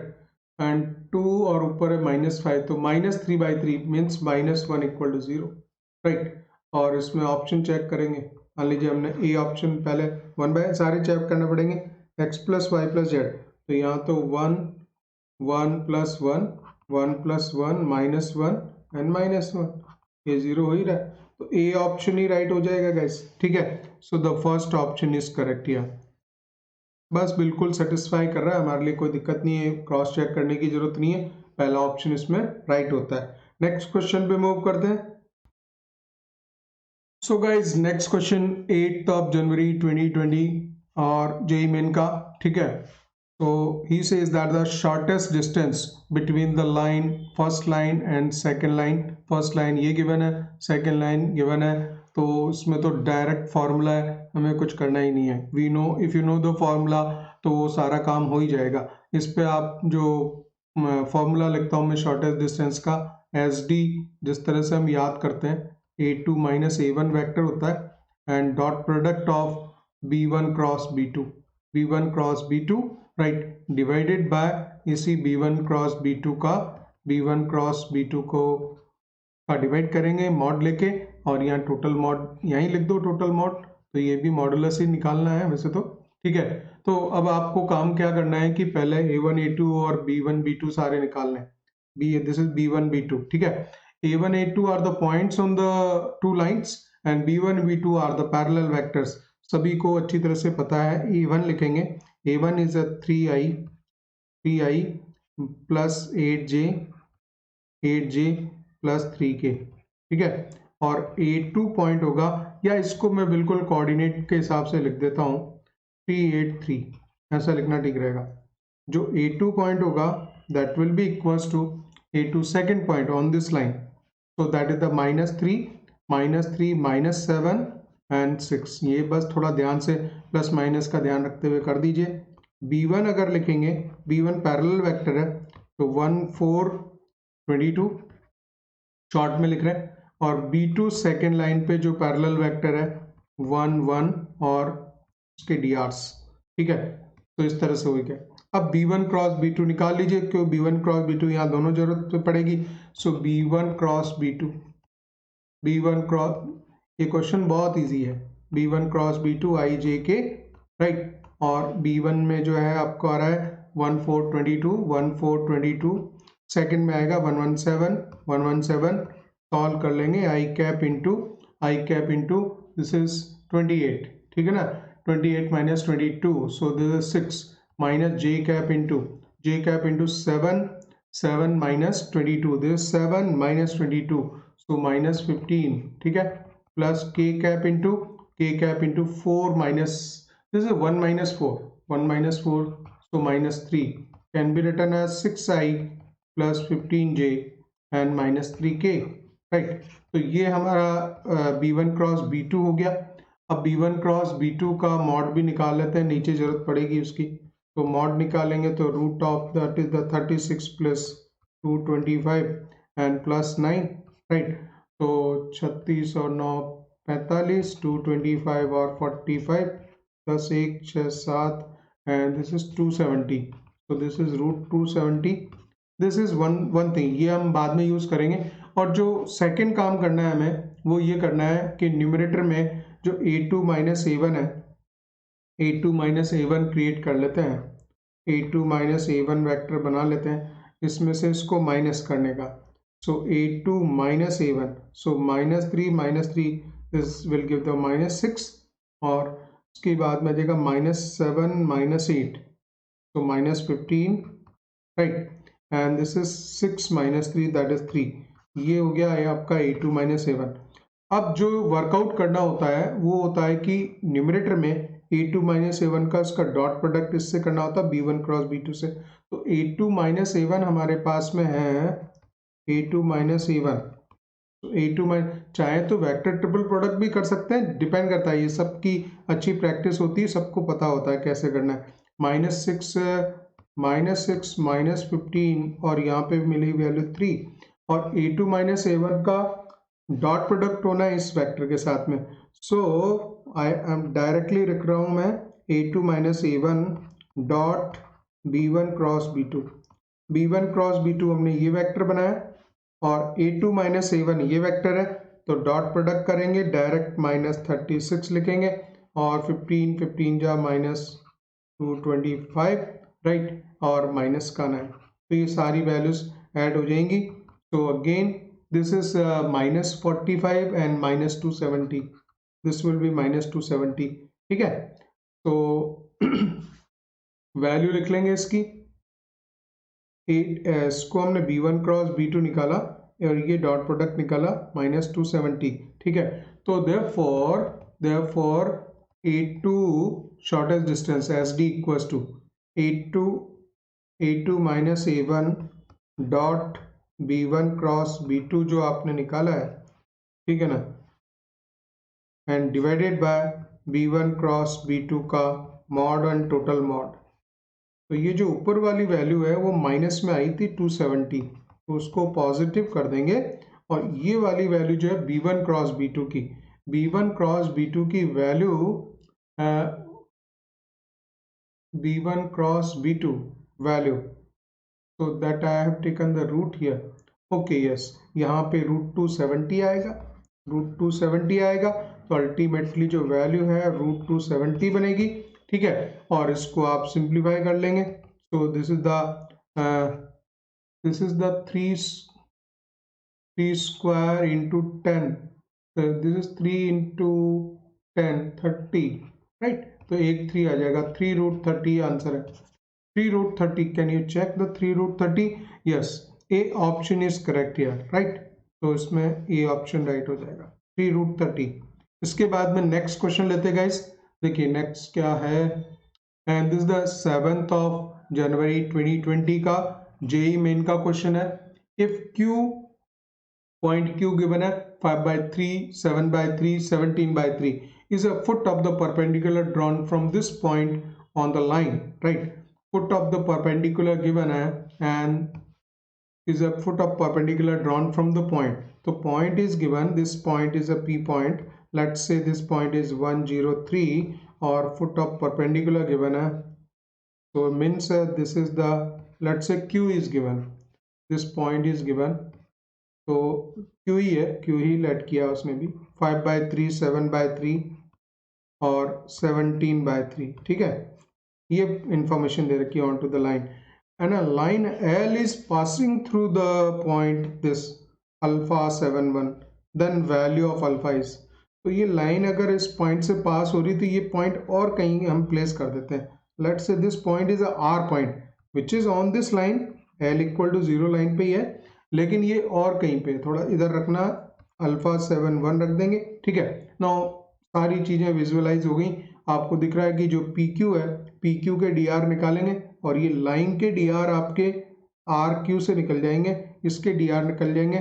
and 2 और ऊपर है -5, तो -3/3 मीन्स -1 इक्वल टू 0, राइट। और इसमें ऑप्शन चेक करेंगे। मान लीजिए हमने ए ऑप्शन पहले 1 बाय सारे चेक करने पड़ेंगे। x plus y plus z, तो यहाँ तो 1 1 प्लस 1 1 प्लस 1 -1 एंड -1, ये 0 हो ही रहा है। तो ए ऑप्शन ही राइट हो जाएगा गाइस, ठीक है। So the first option is correct here. बस बिल्कुल सेटिस्फाई कर रहा है, हमारे लिए कोई दिक्कत नहीं है, क्रॉस चेक करने की जरूरत नहीं है, पहला ऑप्शन इसमें राइट होता है। नेक्स्ट क्वेश्चन पे मूव करते हैं। सो गाइज नेक्स्ट क्वेश्चन 8 जनवरी 2020 और जेई मेन का, ठीक है। So he says that the shortest distance between the line, first line and second line, first line ये given है, second line given है, तो इसमें तो डायरेक्ट फार्मूला है, हमें कुछ करना ही नहीं है। We know if you know the formula तो वो सारा काम हो ही जाएगा। इस पे आप जो फार्मूला लिखता हूँ मैं शॉर्टेस्ट डिस्टेंस का, एस डी, जिस तरह से हम याद करते हैं, a2 माइनस a1 वैक्टर होता है and dot product of b1 cross b2, b1 cross b2, right, divided by इसी b1 क्रॉस b2 का b1 क्रॉस b2 को का डिवाइड करेंगे मॉड लेके, और यहाँ टोटल मॉड यहीं लिख दो, टोटल मॉड, तो ये भी मॉडुलस ही निकालना है वैसे तो, ठीक है। तो अब आपको काम क्या करना है कि पहले a1 a2 और b1 b2 सारे निकालने हैं। दिस इज b1 b2, ठीक है। a1 a2 are the points on the two lines and b1 b2 are the parallel vectors. सभी को अच्छी तरह से पता है। a1 लिखेंगे, a1 is a 3i plus 8j plus 3k, ठीक है। और a2 पॉइंट होगा, या इसको मैं बिल्कुल कोऑर्डिनेट के हिसाब से लिख देता हूँ 383, ऐसा लिखना ठीक रहेगा। जो a2 पॉइंट होगा that will be equals to a2 second point on this line, so that is the -3 -7 and 6। ये बस थोड़ा ध्यान से प्लस माइनस का ध्यान रखते हुए कर दीजिए। b1 अगर लिखेंगे, b1 पैरेलल वेक्टर है तो 1 4 22 शॉर्ट में लिख रहे हैं, और b2 सेकेंड लाइन पे जो पैरेलल वेक्टर है 1 1 और उसके drs, ठीक है। तो इस तरह से हो गया। अब b1 क्रॉस b2 निकाल लीजिए, क्यों b1 क्रॉस b2 यहाँ दोनों जरूरत पड़ेगी। सो b1 cross b2, b1 cross, ये क्वेश्चन बहुत इजी है, b1 cross b2 i j k, right. और b1 में जो है आपको आ रहा है 1422 सेकंड में आएगा 117 सॉल्व कर लेंगे, i cap into this is 28, ठीक है ना, 28 minus 22, so this is 6 minus j cap into 7 minus 22, this 7 minus 22, so minus 15, ठीक है, plus k cap into 4 minus, this is 1 minus 4, so minus 3 can be written as 6i plus 15j and minus 3k, right। तो ये हमारा b1 cross b2 हो गया। अब b1 cross b2 का mod भी निकाल लेते हैं, नीचे जरूरत पड़ेगी उसकी, तो मॉड निकालेंगे तो root of that is the 36 plus 225 and plus 9, right. तो 36 और 9 45, 225 और 45 plus 1 6 7 and this is 270, so this is root 270। This is one thing, ये हम बाद में यूज करेंगे। और जो सेकंड काम करना है हमें वो ये करना है कि न्यूमरेटर में जो a2 माइनस a1 है, a2 माइनस a1 क्रिएट कर लेते हैं, a2 माइनस a1 वेक्टर बना लेते हैं, इसमें से इसको माइनस करने का। सो a2 minus a1, so -3 this will give the -6, और उसके बाद में देगा -7 -8, so -15, right, and this is 6 minus 3, that is 3, ये हो गया है आपका a2 माइनस a1। अब जो वर्कआउट करना होता है वो होता है कि न्यूमरेटर में a2 माइनस a1 का उसका डॉट प्रोडक्ट इससे करना होता है b1 क्रॉस b2 से। तो a2 माइनस a1 हमारे पास में है a2 माइनस a1। तो a2 माइनस, चाहे तो वेक्टर ट्रिपल प्रोडक्ट भी कर सकते हैं, डिपेंड करता है, ये सबकी अच्छी प्रैक्टिस होती है, सबको पता होता है कैसे करना है। -6 -15 और यहाँ पे मिली वैल्यू 3 और a2 माइनस a1 का डॉट प्रोडक्ट होना है इस वेक्टर के साथ में। सो आई एम डायरेक्टली लिख रहा हूँ मैं a2 minus a1 dot b1 cross b2। b1 cross b2 हमने ये वेक्टर बनाया और a2 माइनस a1 ये वेक्टर है, तो डॉट प्रोडक्ट करेंगे डायरेक्ट -36 लिखेंगे और 15 15 जा -225 राइट, और माइनस का 9। तो ये सारी वैल्यूज ऐड हो जाएंगी। तो again this is -45 and -270, this will be -270। ठीक है, तो वैल्यू लिख लेंगे इसकी। इसको हमने b1 क्रॉस b2 निकाला और ये डॉट प्रोडक्ट निकाला -270। ठीक है, तो therefore a2 shortest distance SD equals to a2 minus a1 dot b1 cross b2 जो आपने निकाला है, ठीक है ना, and divided by b1 cross b2 का मॉड एंड टोटल मॉड। तो ये जो ऊपर वाली वैल्यू है वो माइनस में आई थी 270, तो उसको पॉजिटिव कर देंगे और ये वाली वैल्यू जो है b1 क्रॉस b2 की, b1 क्रॉस b2 की value b1 cross b2 value, so that I have taken the root here. Okay, yes, यहाँ पे √270 आएगा, √270 आएगा, तो अल्टीमेटली जो वैल्यू है √270 बनेगी। ठीक है, और इसको आप सिंप्लीफाई कर लेंगे। तो this is the 3 square into 10, this is 3 into 10 30 right, तो एक 3 आ जाएगा, 3√30 आंसर है। 3√30, can you check the 3√30? Yes, A option is correct here, right? तो इसमें A option राइट हो जाएगा, 3√30। इसके बाद में नेक्स्ट क्वेश्चन लेते हैं गाइस। देखिए नेक्स्ट क्या है, and this the 7th of January 2020 का जेई मेन का क्वेश्चन है। If Q point Q given है 5/3, 7/3, 17/3 is a foot of the perpendicular drawn from this point on the line, right? Foot of the perpendicular given है and is a foot of perpendicular drawn from the point. So point is given, this point is a P point, let's say this point is 103 or foot of perpendicular given है, so means this is the, let's say Q is given, this point is given, तो Q ही है, Q ही late किया उसने भी, 5/3, 7/3 और 17/3। ठीक है, ये इंफॉर्मेशन दे रखी है on to the line, and a line L is passing through the point this alpha 71, then value of alpha is, तो ये लाइन अगर इस पॉइंट से पास हो रही तो ये पॉइंट और कहीं हम प्लेस कर देते हैं। Let's say this point is a R point which is on this line, L equal to 0 line पे ही है, लेकिन ये और कहीं पे, थोड़ा इधर रखना, अल्फा 71 रख देंगे। ठीक है, नाउ सारी चीजें विजुअलाइज हो गई, आपको दिख रहा है कि जो PQ है, PQ के DR निकालेंगे और ये लाइन के DR आपके RQ से निकल जाएंगे, इसके DR निकल जाएंगे,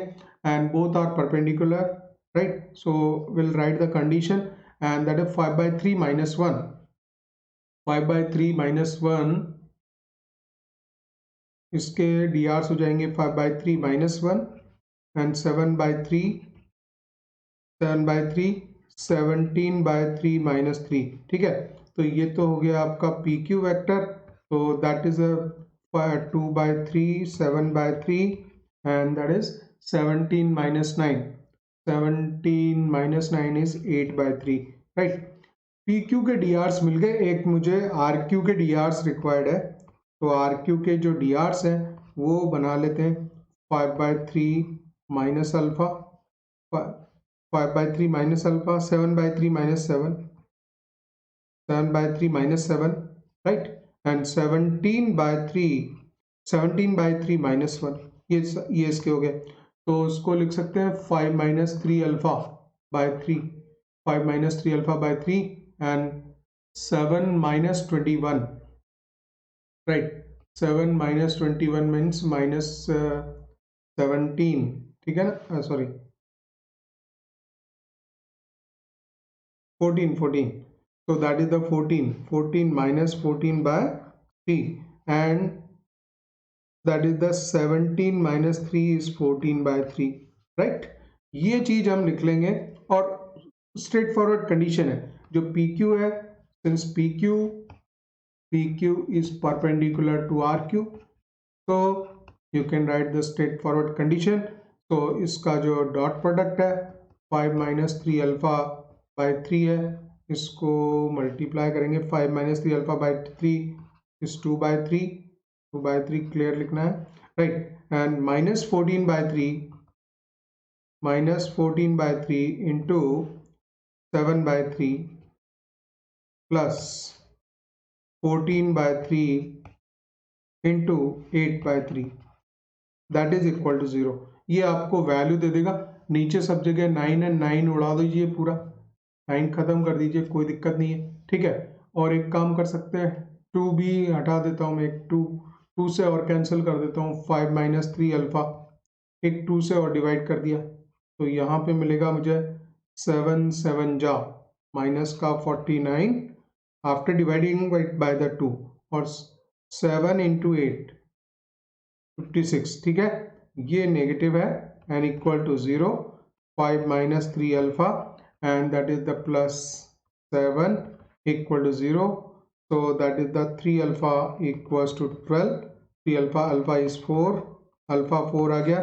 and both are perpendicular, right. So will write the condition and that is 5/3 minus 1, 5/3 minus 1, इसके DRs हो जाएंगे 5/3 minus 1 एंड 7/3, 17/3 minus 3। ठीक है, तो ये तो हो गया आपका PQ वेक्टर, तो that is 2/3, 7/3 and that is 17 minus 9, 17 minus 9 is 8/3, right. PQ के DRs मिल गए, एक मुझे RQ के DRs रिक्वायर्ड है, तो RQ के जो DRs हैं वो बना लेते हैं 5/3 minus alpha, 5/3 minus alpha, 7/3 minus 7, 7/3 minus 7, right, and 17/3 minus 1, ये इसके हो गए। तो इसको लिख सकते हैं 5 minus 3 alpha by 3, 5 minus 3 alpha by 3 and 7 minus 21, right. 7 minus 21 means minus 17, ठीक है ना, sorry 14, so that is the 14 minus 14 by 3 and that is the 17 minus 3 is 14 by 3, right। ये चीज हम लिख लेंगे और स्ट्रेट फॉरवर्ड कंडीशन है जो PQ है, since PQ is perpendicular to RQ, so you can write the straightforward condition। तो इसका जो डॉट प्रोडक्ट है 5 माइनस 3 अल्फा बाई 3 है, इसको मल्टीप्लाई करेंगे 5 माइनस 3 अल्फा बाई 3 इस 2 बाई 3 क्लियर लिखना है, right. And minus 14 by 3 into 7 by 3 plus 14 by 3 into 8 by 3 that is equal to 0। ये आपको वैल्यू दे देगा, नीचे सब जगह 9 एंड 9 उड़ा दीजिए, पूरा 9 खत्म कर दीजिए, कोई दिक्कत नहीं है, ठीक है। और एक काम कर सकते हैं, 2 भी हटा देता हूँ मैं, एक 2 से और कैंसिल कर देता हूँ, 5 माइनस 3 अल्फा एक 2 से और डिवाइड कर दिया, तो यहाँ पे मिलेगा मुझे 7 7 जा माइनस का 49 आफ्टर डिवाइडिंग बाय द 2 और 7 इंटू 8 56, ठीक है। ये नेगेटिव है and equal to 0, 5 minus 3 alpha and that is the plus 7 equal to 0, so that is the 3 alpha equals to 12, 3 alpha is 4, alpha 4 आ गया।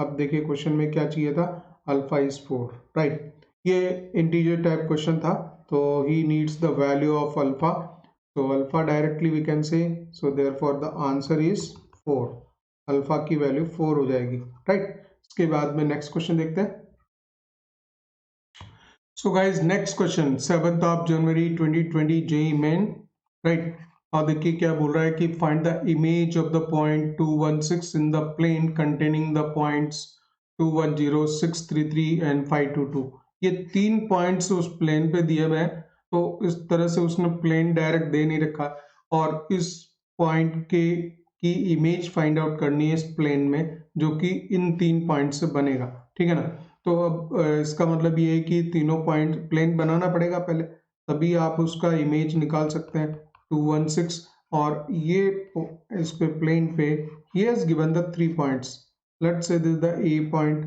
अब देखिए क्वेश्चन में क्या चाहिए था, अल्फा इज 4, राइट। ये इंटीजर टाइप क्वेश्चन था, तो he needs the value of alpha, so alpha directly we can say, so therefore the answer is 4, alpha की वैल्यू 4 हो जाएगी, राइट। इसके बाद में नेक्स्ट क्वेश्चन देखते हैं। So guys next question 7 January 2020 JEE Main, right. और देखिए क्या बोल रहा है कि find the image of the point 216 in the plane containing the points 210, 633 and 522। ये 3 पॉइंट्स उस प्लेन पे दिए हुए हैं, तो इस तरह से उसने प्लेन डायरेक्ट दे नहीं रखा और इस पॉइंट के की इमेज फाइंड आउट करनी है इस प्लेन में जो कि इन 3 पॉइंट से बनेगा, ठीक है ना। तो अब इसका मतलब ये है कि तीनों पॉइंट प्लेन बनाना पड़ेगा पहले, तभी आप उसका इमेज निकाल सकते हैं 216। और ये इस पे प्लेन पे he has given the 3 points, let's say this is the A point,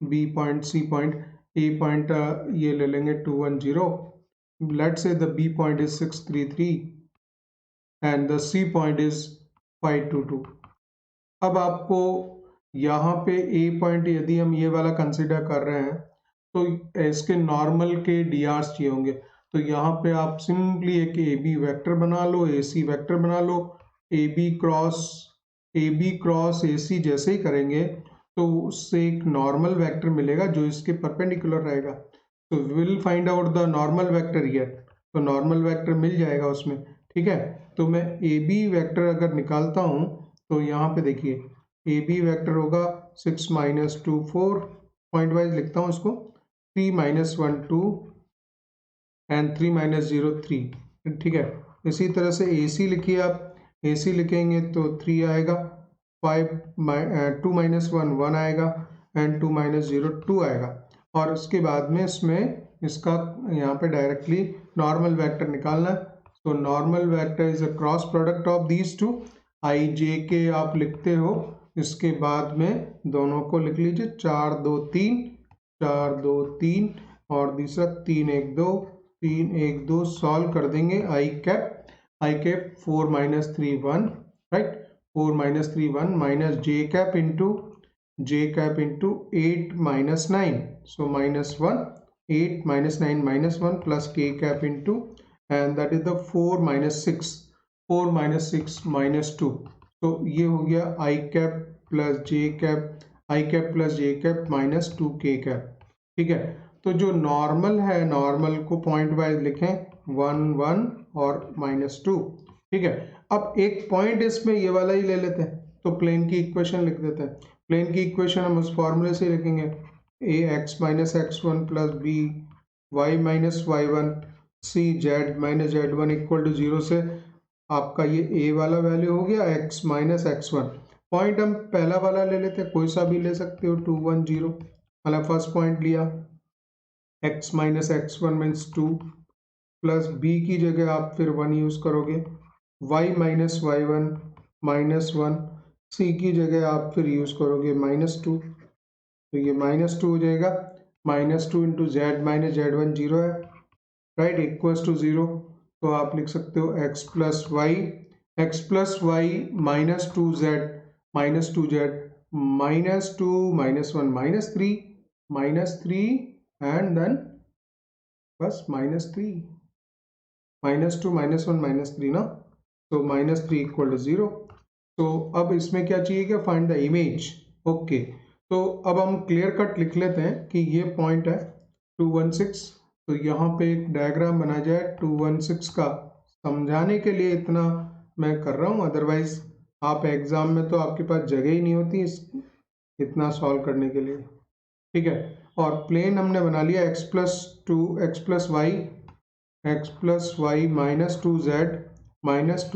B point, C point। A point ये ले लेंगे 210, let's say the B point is 633 and the C point is 522। अब आपको यहाँ पे ए पॉइंट यदि हम ये वाला कंसिडर कर रहे हैं तो इसके नॉर्मल के डीआर्स चाहिए होंगे, तो यहाँ पे आप सिंपली एक ए बी वैक्टर बना लो, ए सी वैक्टर बना लो। ए बी क्रॉस ए सी जैसे ही करेंगे तो उससे एक नॉर्मल वेक्टर मिलेगा जो इसके परपेंडिकुलर रहेगा, तो will find out the normal vector here, तो नॉर्मल वेक्टर मिल जाएगा उसमें, ठीक है। तो मैं ए बी वैक्टर अगर निकालता हूँ तो यहाँ पे देखिए ए बी वैक्टर होगा 6 माइनस 2 4, पॉइंट वाइज लिखता हूँ इसको, 3 माइनस 1 2 एंड 3 माइनस 0 3, ठीक है। इसी तरह से ए सी लिखिए, आप ए सी लिखेंगे तो 3 आएगा, 2 माइनस 1 1 आएगा एंड 2 माइनस 0 2 आएगा। और उसके बाद में इसमें इसका यहाँ पे डायरेक्टली नॉर्मल वेक्टर निकालना है, तो normal vector is a cross product of these two, i j k आप लिखते हो, इसके बाद में दोनों को लिख लीजिए 4 2 3 4 2 3 और दूसरा 3 1 2 3 1 2, सॉल्व कर देंगे आई कैप 4 माइनस 3 1, राइट। 4 minus 3 1 minus j cap into 8 minus 9, so minus 1, 8 minus 9 minus 1 plus k cap into and that is the 4 minus 6 minus 2, तो ये हो गया i cap plus j cap minus 2 k cap, ठीक है। तो जो normal है, नॉर्मल को पॉइंट वाइज लिखें 1 1 और माइनस 2, ठीक है। अब एक पॉइंट इसमें ये वाला ही ले लेते हैं, तो प्लेन की इक्वेशन लिख देते हैं, प्लेन की इक्वेशन हम उस फॉर्मूले से लिखेंगे, a x minus x one plus b y minus Y one c z minus z one equal to 0 से आपका ये ए वाला वैल्यू हो गया x minus x one. Point हम पहला वाला ले लेते हैं, कोई सा भी ले सकते हो, 2 1 0 वाला फर्स्ट पॉइंट लिया, X minus x one means 2 plus B की जगह आप फिर 1 यूज करोगे, Y minus Y one minus one, C की जगह आप फिर यूज करोगे -2, तो ये -2 हो जाएगा, -2 into Z minus z one 0 है, राइट, इक्वल्स टू 0। तो आप लिख सकते हो x plus y minus 2z -2 minus one -3 and then बस -3 -2 -1 -3 ना, तो -3 इक्वल टू 0। तो अब इसमें क्या चाहिए, क्या फाइंड द इमेज। ओके, तो अब हम क्लियर कट लिख लेते हैं कि ये पॉइंट है 216। तो यहाँ पे एक डायग्राम बना जाए 216 का, समझाने के लिए इतना मैं कर रहा हूँ, अदरवाइज आप एग्जाम में तो आपके पास जगह ही नहीं होती इतना सॉल्व करने के लिए, ठीक है। और प्लेन हमने बना लिया x plus y minus 2z minus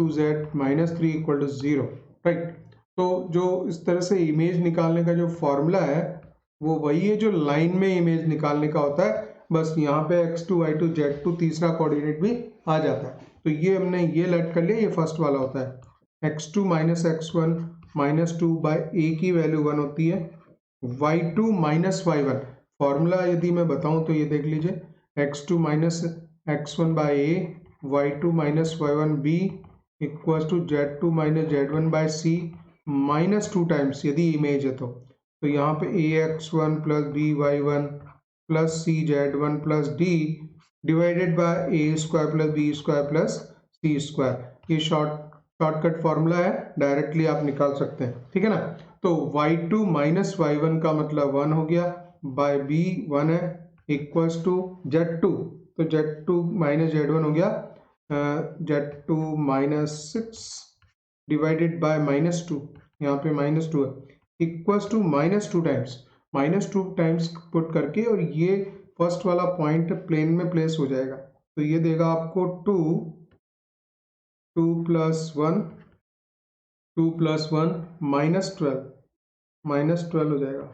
3 equal to 0, right. तो जो इस तरह से इमेज निकालने का जो फॉर्मूला है वो वही है जो लाइन में इमेज निकालने का होता है, बस यहाँ पे x2 y2 z2 तीसरा कोऑर्डिनेट भी आ जाता है। तो ये हमने ये लेट कर लिया, ये फर्स्ट वाला होता है x2 minus x1 minus 2 by a की वैल्यू 1 होती है, y2 माइनस y1 फॉर्मूला यदि मैं बताऊं तो ये देख लीजिए, x2 minus x1 by a y2 minus y1 b equals to z2 minus z1 by c -2 times यदि इमेज है तो यहाँ पे ax1 plus by1 plus cz1 plus d divided by a square plus b square plus c square. ये shortcut formula है, directly आप निकाल सकते हैं, ठीक है ना। तो y2 माइनस y1 का मतलब 1 हो गया, बाय b 1 है, इक्वल्स टू z2, तो z2 माइनस z1 हो गया z2 माइनस 6 डिवाइडेड बाय -2, यहाँ पे -2 है, इक्वल्स टू -2 टाइम्स पुट करके, और ये फर्स्ट वाला पॉइंट प्लेन में प्लेस हो जाएगा। तो ये देगा आपको 2 प्लस 1 -12 हो जाएगा,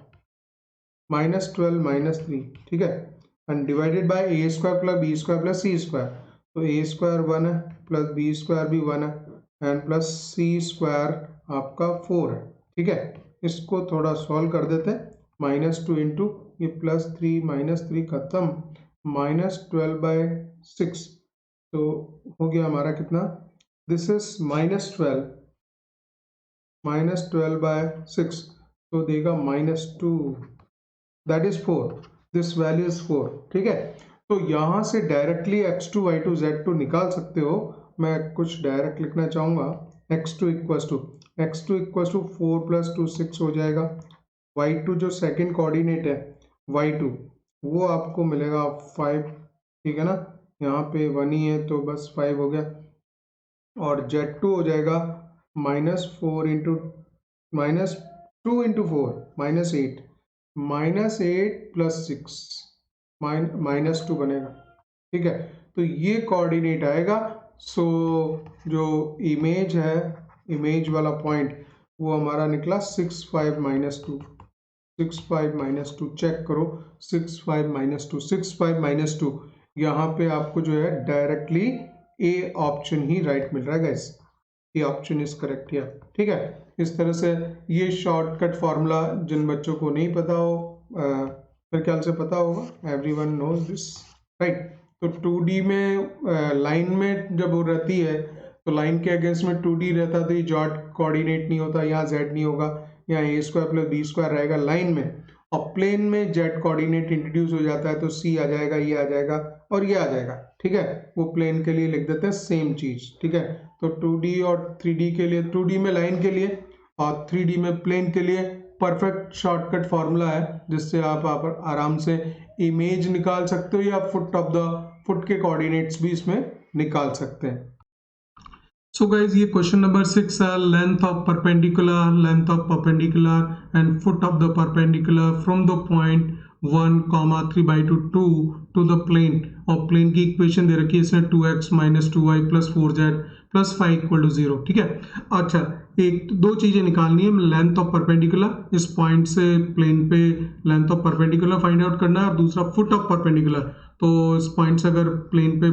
-12 -3, ठीक है, and divided by a square plus b square plus c square, तो a स्क्वायर 1 है प्लस b स्क्वायर भी 1 है एंड प्लस c स्क्वायर आपका 4 है, ठीक है। इसको थोड़ा सॉल्व कर देते हैं, -2 इंटू ये +3 खत्म, -12 बाय 6, तो हो गया हमारा कितना, दिस इज -12 बाय 6, तो देगा -2, that is 4, this value is 4, ठीक है। तो यहाँ से डायरेक्टली x2 y2 z2 निकाल सकते हो। मैं कुछ डायरेक्ट लिखना चाहूँगा, x2 इक्वल्स टू 4 प्लस 2 6 हो जाएगा, y2 जो सेकंड कोऑर्डिनेट है y2 वो आपको मिलेगा 5, ठीक है ना, यहाँ पे 1 ही है तो बस 5 हो गया, और z2 हो जाएगा -2 इंटू 4 -8 प्लस 6 -2 बनेगा, ठीक है। तो ये कोऑर्डिनेट आएगा। सो जो इमेज है, इमेज वाला पॉइंट वो हमारा निकला 6 5 -2 चेक करो, 6 5 -2 यहाँ पे आपको जो है डायरेक्टली ए ऑप्शन ही राइट मिल रहा है गाइस, ये ऑप्शन इज करेक्ट है, ठीक है। इस तरह से ये शॉर्टकट फॉर्मूला जिन बच्चों को नहीं पता हो, मेरे ख्याल से पता होगा, एवरीवन नोज दिस, राइट। तो 2D में लाइन में जब वो रहती है तो लाइन के अगेंस्ट में 2D रहता तो ये जॉट कोऑर्डिनेट नहीं होता, यहाँ z नहीं होगा, यहाँ a square plus b square रहेगा लाइन में, और प्लेन में z कोऑर्डिनेट इंट्रोड्यूस हो जाता है तो c आ जाएगा, ये आ जाएगा और ये आ जाएगा, ठीक है। वो प्लेन के लिए लिख देते हैं सेम चीज, ठीक है। तो 2D और 3D के लिए, 2D में लाइन के लिए और 3D में प्लेन के लिए परफेक्ट शॉर्टकट फॉर्मूला है, जिससे आप आराम से इमेज निकाल सकते हो या फुट के कोऑर्डिनेट्स भी इसमें निकाल सकते हैं। So guys, ये क्वेश्चन नंबर 6 है. Length of perpendicular and foot of the perpendicular from the point 1, 3/2 to the plane. और प्लेन की इक्वेशन दे रखी है इसने 2x - 2y + 4z + 5 = 0. ठीक है. अच्छा, एक दो चीजें निकालनी है. लेंथ ऑफ परपेंडिकुलर, इस पॉइंट से प्लेन पे length of perpendicular find out करना है, और दूसरा फुट ऑफ परपेंडिकुलर. तो इस पॉइंट से अगर प्लेन पे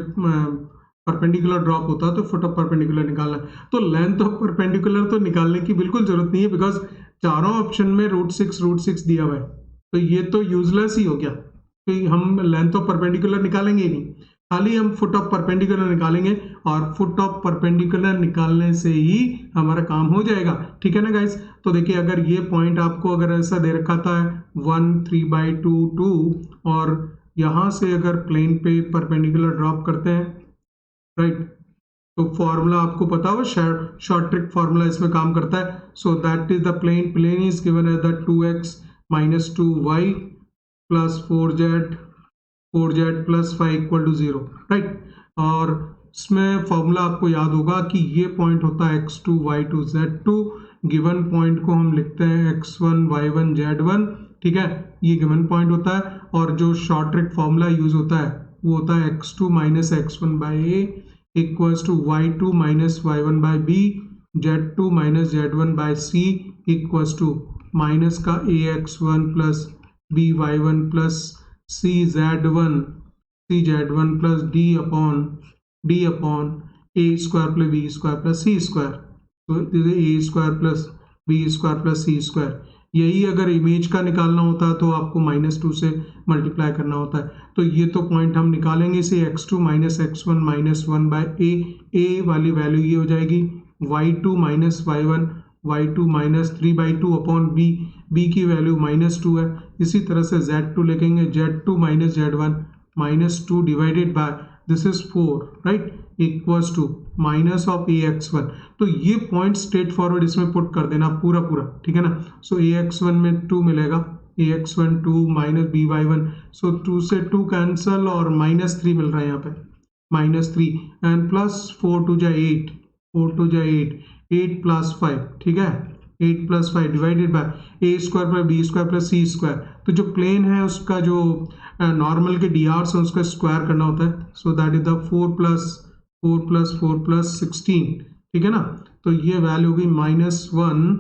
परपेंडिकुलर ड्रॉप होता है तो फुट ऑफ परपेंडिकुलर निकालना है. तो लेंथ ऑफ परपेंडिकुलर तो निकालने की बिल्कुल जरूरत नहीं है, बिकॉज चारों ऑप्शन में √6 दिया हुआ है, तो ये तो यूजलेस ही हो गया. तो हम लेंथ ऑफ परपेंडिकुलर निकालेंगे ही नहीं, खाली हम फुट ऑफ परपेंडिकुलर निकालेंगे, और फुट ऑफ परपेंडिकुलर निकालने से ही हमारा काम हो जाएगा. ठीक है ना गाइस. तो देखिए, अगर ये पॉइंट आपको अगर ऐसा दे रखा था 1, 3/2, 2, और यहाँ से अगर प्लेन पे परपेंडिकुलर ड्रॉप करते हैं, राइट, तो फॉर्मूला आपको पता हो, शॉर्ट ट्रिक फॉर्मूला इसमें काम करता है. So that is the plane is given as the 2x - 2y + 4z + 5 = 0, right. और इसमें फॉर्मूला आपको याद होगा कि ये पॉइंट होता है x2, y2, z2. Given point को हम लिखते हैं x1, y1, z1. ठीक है, ये गिवन पॉइंट होता है. और जो शॉर्ट ट्रिक फॉर्मूला यूज होता है वो होता है x2 - x1/a = y2 - y1/b, z2 - z1/c = minus का ax1 + by1 + cz1 + d upon a² + b² + c². तो a² + b² + c². यही अगर इमेज का निकालना होता है तो आपको -2 से मल्टीप्लाई करना होता है. तो ये तो पॉइंट हम निकालेंगे इसे x2 - x1 - 1/a. a वाली वैल्यू ये हो जाएगी y2 - y1 y2 - 3/2 upon b. b की वैल्यू -2 है. इसी तरह से z2 लिखेंगे z2 - z1 -2 divided by this is 4, right, equals to minus of ax1. तो ये पॉइंट स्ट्रेट फॉरवर्ड इसमें पुट कर देना पूरा. ठीक है ना. सो ax1 में 2 मिलेगा, ax1 2 - by1. सो 2 से 2 कैंसल और -3 मिल रहा है यहाँ पे, -3 एंड प्लस 4 × 8, 4 × 8, 8 + 5. ठीक है, 8 + 5 divided by a² + b² + c². तो जो प्लेन है उसका जो नॉर्मल के dr से उसका स्क्वायर करना होता है. So that is the 4 + 4 + 16. ठीक है ना. तो ये वैल्यू होगी -1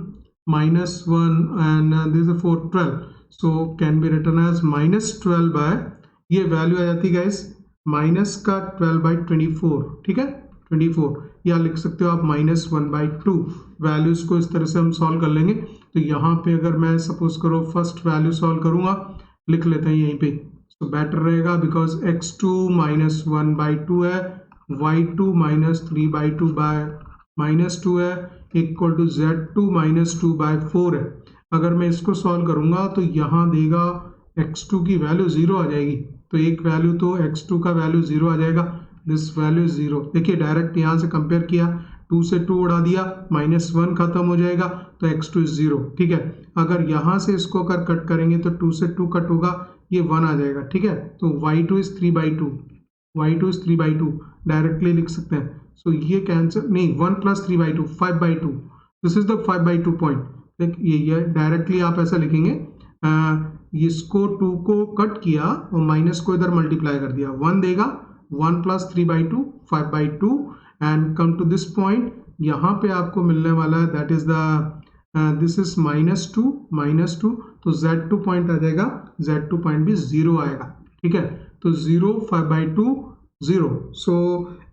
and this is 4, 12. So can be written as -12 by, ये वैल्यू आ जाती है गाइस -12/24. ठीक है, 24, या लिख सकते हो आप -1/2. वैल्यूज को इस तरह से हम सॉल्व कर लेंगे. तो यहाँ पे अगर मैं सपोज करो फर्स्ट वैल्यू सॉल्व करूंगा, लिख लेते हैं यहीं पे, तो बेटर रहेगा बिकॉज x2 - 1/2 है, y2 - 3/2 -2 है, इक्वल टू z2 - 2/4 है. अगर मैं इसको सॉल्व करूंगा तो यहाँ देगा x2 की वैल्यू 0 आ जाएगी. तो एक वैल्यू तो x2 का वैल्यू 0 आ जाएगा, दिस वैल्यू 0. देखिए डायरेक्ट यहाँ से कंपेयर किया, 2 से 2 उड़ा दिया, -1 खत्म हो जाएगा, तो x2 इज 0. ठीक है. अगर यहाँ से इसको अगर कट करेंगे तो 2 से 2 कट होगा, ये 1 आ जाएगा. ठीक है. तो y2 इज 3/2 डायरेक्टली लिख सकते हैं. सो ये कैंसिल नहीं, 1 + 3/2 5/2. This is the 5/2 point. ये डायरेक्टली आप ऐसा लिखेंगे, इसको 2 को कट किया और माइनस को इधर मल्टीप्लाई कर दिया, 1 देगा. 1 + 3/2 5/2 and come to this point. यहाँ पे आपको मिलने वाला है that is the this is -2. तो z2 पॉइंट आ जाएगा, z2 पॉइंट भी 0 आएगा. ठीक है. तो 0 5/2 0. सो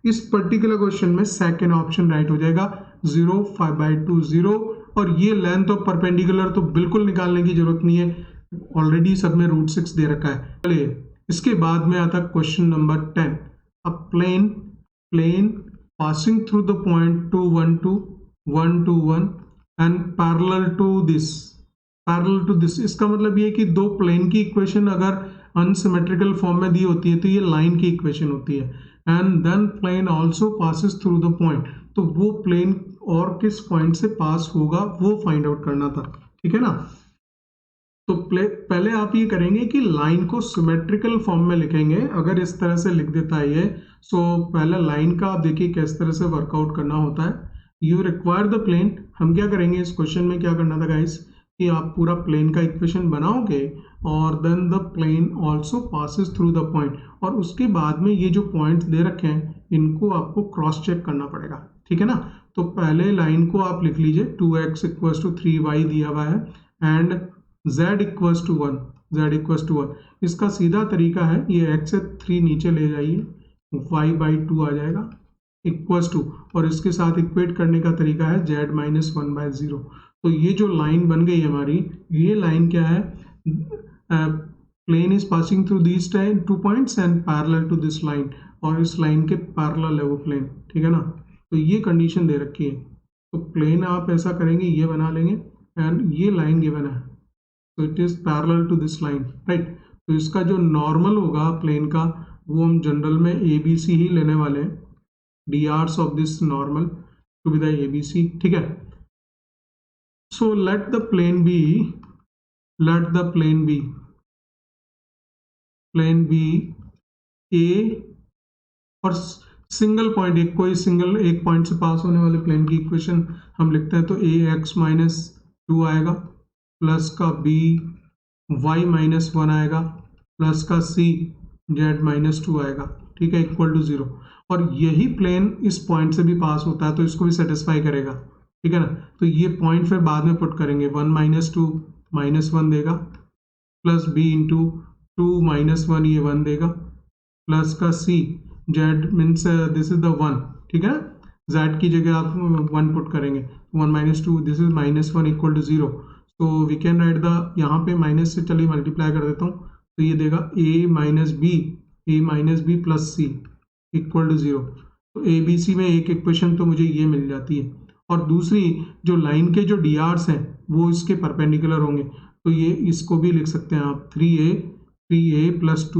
इस पर्टिकुलर क्वेश्चन में सेकेंड ऑप्शन राइट हो जाएगा, 0 5/2 0. और ये लेंथ ऑफ परपेंडिकुलर तो बिल्कुल निकालने की जरूरत नहीं है, ऑलरेडी सब में √6 दे रखा है. चलिए इसके बाद में आता question number 10. A plane passing through the point 2, 1, 2, 1, 2, 1 and parallel to this. इसका मतलब ये कि दो प्लेन की इक्वेशन अगर अनसिमेट्रिकल फॉर्म में दी होती है तो ये लाइन की इक्वेशन होती है. And then plane also passes through the point. तो वो प्लेन और किस पॉइंट से पास होगा वो फाइंड आउट करना था. ठीक है ना. तो पहले आप ये करेंगे कि लाइन को सिमेट्रिकल फॉर्म में लिखेंगे। अगर इस तरह से लिख देता है ये, सो पहले लाइन का आप देखिए किस तरह से वर्कआउट करना होता है। यू रिक्वायर द प्लेन, हम क्या करेंगे इस क्वेश्चन में, क्या करना था गाइस कि आप पूरा प्लेन का इक्वेशन बनाओगे और then the plane also passes through the point, और उसके बाद में ये जो पॉइंट्स दे रखे हैं इनको आपको क्रॉस चेक करना पड़ेगा, ठीक है ना। तो पहले लाइन को आप लिख लीजिए 2x इक्वल्स टू 3y दिया हुआ है and z equals to 1, z equals to 1। इसका सीधा तरीका है ये x से 3 नीचे ले जाइए, y/2 आ जाएगा इक्वल्स टू, और इसके साथ इक्वेट करने का तरीका है z माइनस 1/0। तो ये जो लाइन बन गई हमारी, ये लाइन क्या है, plane is passing through these 2 points and parallel to this line, और इस लाइन के पैरेलल है वो प्लेन, ठीक है ना। तो ये कंडीशन दे रखी है। तो प्लेन आप ऐसा करेंगे, ये बना लेंगे एंड ये लाइन गिवन है, तो it is parallel to this line, right. तो इसका जो नॉर्मल होगा प्लेन का, वो हम जनरल में ABC ही लेने वाले हैं, drs of this normal to be the ABC, ठीक है। So let the plane be A, और सिंगल पॉइंट, एक कोई सिंगल एक पॉइंट से पास होने वाले प्लेन की इक्वेशन हम लिखते हैं, तो AX माइनस 2 आएगा, प्लस का B Y माइनस 1 आएगा, प्लस का C Z माइनस 2 आएगा, ठीक है, इक्वल टू 0। और यही प्लेन इस पॉइंट से भी पास होता है तो इसको भी सेटिस्फाई करेगा, ठीक है ना। तो ये पॉइंट फिर बाद में पुट करेंगे, 1 माइनस 2 माइनस 1 देगा, प्लस B इंटू 2 माइनस 1 ये 1 देगा, प्लस का C Z means this is the 1, ठीक है। Z की जगह आप 1 पुट करेंगे, 1 minus 2 this is minus 1 equal to 0। तो वी कैन राइट द, यहाँ पे माइनस से चलिए मल्टीप्लाई कर देता हूँ, तो ये देगा A minus B plus C equal to 0। तो ABC में एक इक्वेशन तो मुझे ये मिल जाती है, और दूसरी जो लाइन के जो DRs हैं वो इसके परपेंडिकुलर होंगे, तो ये इसको भी लिख सकते हैं आप 3A plus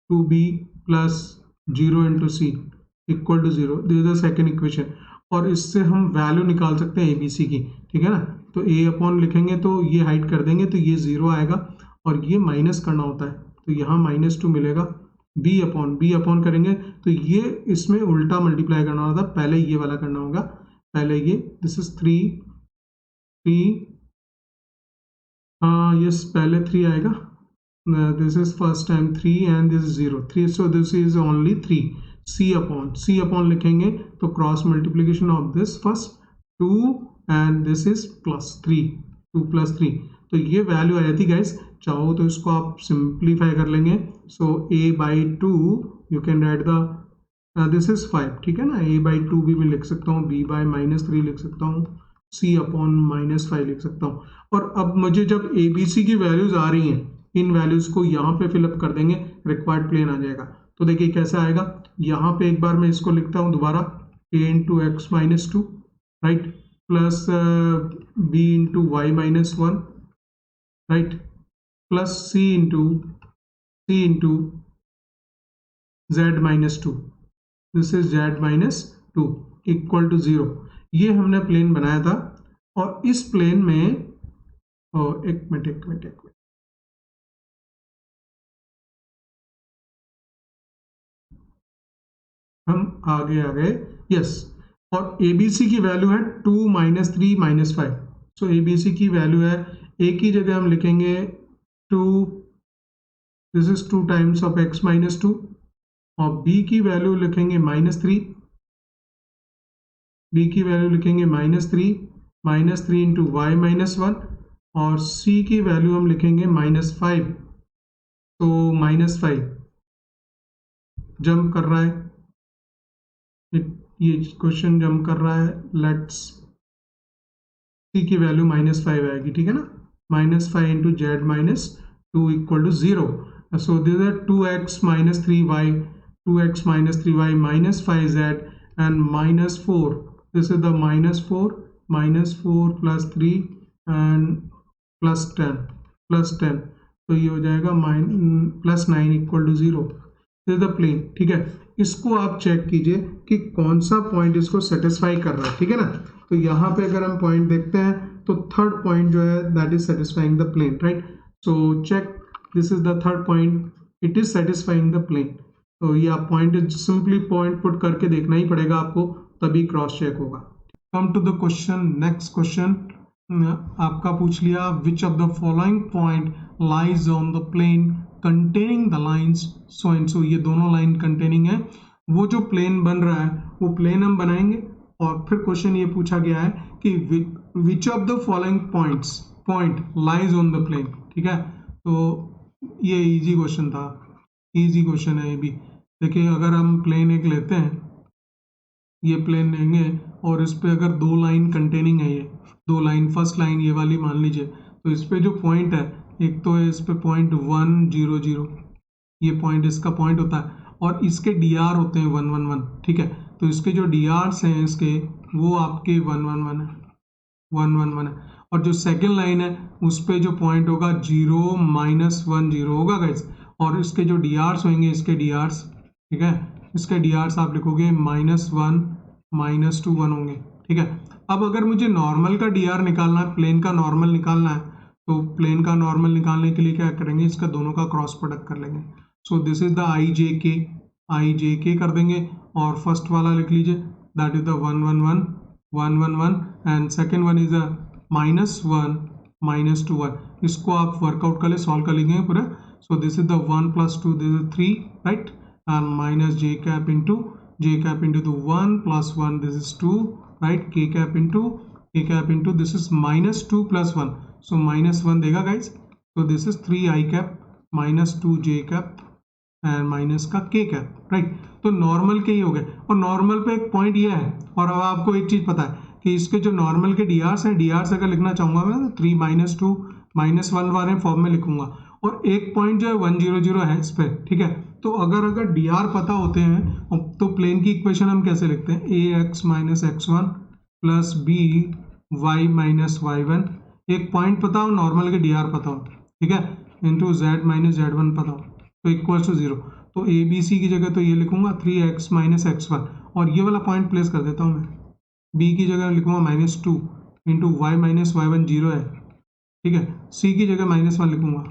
2B plus 0 into C equal to 0, this is the second equation. और इससे हम वैल्यू निकाल सकते हैं ABC की, ठीक है ना। तो A अपॉन लिखेंगे तो ये हाइड कर देंगे तो ये 0 आएगा, और ये माइनस करना होता है तो यहाँ -2 मिलेगा, बी अपॉन करेंगे तो ये इसमें उल्टा मल्टीप्लाई करना होता है, पहले ये वाला करना होगा, पहले ये दिस इज 3 यस पहले 3 आएगा, this is first time 3 and this is 0 3, so this is only 3। C upon लिखेंगे तो cross multiplication of this first 2 and this is plus 3, 2 plus 3, तो ये वैल्यू आ जाती गाइस। चाहो तो इसको आप सिंप्लीफाई कर लेंगे, सो A/2 you can write the this is 5, ठीक है ना। A/2 भी मैं लिख सकता हूँ, B/-3 लिख सकता हूँ, C अपॉन -5 लिख सकता हूँ। और अब मुझे जब ABC की वैल्यूज आ रही हैं, इन वैल्यूज को यहाँ पे फिलअप कर देंगे, रिक्वायर्ड प्लेन आ जाएगा। तो देखिए कैसे आएगा, यहाँ पे एक बार मैं इसको लिखता हूँ दोबारा, A into x-2 right, plus B into y-1 right, plus C into z-2, this is z-2 equal to 0। ये हमने प्लेन बनाया था, और इस प्लेन में एक मिनट हम आगे आ गए, यस। और ABC की वैल्यू है 2 -3 -5, सो ABC की वैल्यू है, A की जगह हम लिखेंगे 2, this is 2 times of x-2, और B की वैल्यू लिखेंगे -3, B की वैल्यू लिखेंगे -3 इंटू y-1, और C की वैल्यू हम लिखेंगे -5, तो -5 जंप कर रहा है, ये क्वेश्चन जंप कर रहा है, लेट्स C की वैल्यू -5 आएगी, ठीक है ना। -5 into z-2 equal to 0, so this is 2x - 3y -5z and -4, this is the -4 plus 3 and plus 10, तो ये हो जाएगा +9 equal to 0, this is the plane, ठीक है। इसको आप चेक कीजिए कि कौन सा पॉइंट इसको सेटिस्फाई कर रहा है, ठीक है ना। तो यहाँ पे अगर हम पॉइंट देखते हैं तो थर्ड पॉइंट जो है that is satisfying the plane, right. So check, this is the third point, it is satisfying the plane. तो ये आप पॉइंट सिंपली पॉइंट पुट करके देखना ही पड़ेगा आपको, तभी क्रॉस चेक होगा। Come to the question, next question आपका पूछ लिया which of the following point lies on the plane containing the lines so and so. ये दोनों लाइन कंटेनिंग है, वो जो प्लेन बन रहा है वो प्लेन हम बनाएंगे। और फिर क्वेश्चन ये पूछा गया है कि which of the following point lies on the plane, ठीक है। तो ये इजी क्वेश्चन था, इजी क्वेश्चन है ये भी। देखिए अगर हम प्लेन एक लेते हैं, ये प्लेन लेंगे और इस पे अगर दो लाइन कंटेनिंग है, ये दो लाइन, फर्स्ट लाइन ये वाली मान लीजिए, तो इस पे जो पॉइंट है, एक तो है इस पे पॉइंट 1 0 0, ये पॉइंट इसका पॉइंट होता है, और इसके डी आर होते हैं 1 1 1, ठीक है। तो इसके जो डी आर्स हैं इसके, वो आपके 1 1 1 है, 1 1 1 है। और जो सेकेंड लाइन है उस पे जो पॉइंट होगा 0 -1 0 होगा गाइस, और इसके जो डी आर्स होंगे, इसके डी आर्स, ठीक है, इसके डी आर्स आप लिखोगे -1 -2 1 होंगे, ठीक है। अब अगर मुझे नॉर्मल का डी आर निकालना है, प्लेन का नॉर्मल निकालना है, तो प्लेन का नॉर्मल निकालने के लिए क्या करेंगे, इसका दोनों का क्रॉस प्रोडक्ट कर लेंगे। सो this is the I j के कर देंगे, और फर्स्ट वाला लिख लीजिए that is the 1 1 1 1 1 1, and second one is -1 -2 1। इसको आप वर्कआउट कर ले, सॉल्व कर लेंगे पूरा। सो this is the 1 + 2, this is 3, right, and minus j cap into the 1 + 1, this is 2, right, k cap into this is -2 + 1, so -1 देगा guys, so this is 3 I cap -2 j cap and minus का k cap, right. तो normal के ही हो गए, और normal पे एक point ये है, और अब आपको एक चीज पता है कि इसके जो नॉर्मल के डी आर्स हैं, डी आर्स अगर लिखना चाहूंगा मैं 3 -2 -1 वाले फॉर्म में लिखूंगा, और एक पॉइंट जो है 1 0 0 है इस पर, ठीक है। तो अगर डी आर पता होते हैं तो प्लेन की इक्वेशन हम कैसे लिखते हैं, ax - x1 + by - y1, एक पॉइंट पता हो, नॉर्मल के डी आर पता हो, ठीक है, इंटू z - z1 पता हो, तो इक्वल टू 0। तो ए बी सी की जगह तो ये लिखूंगा 3x - x1, और ये वाला पॉइंट प्लेस कर देता हूँ मैं, b की जगह लिखूंगा -2 इंटू y - y1 0 है, ठीक है। c की जगह -1 लिखूंगा,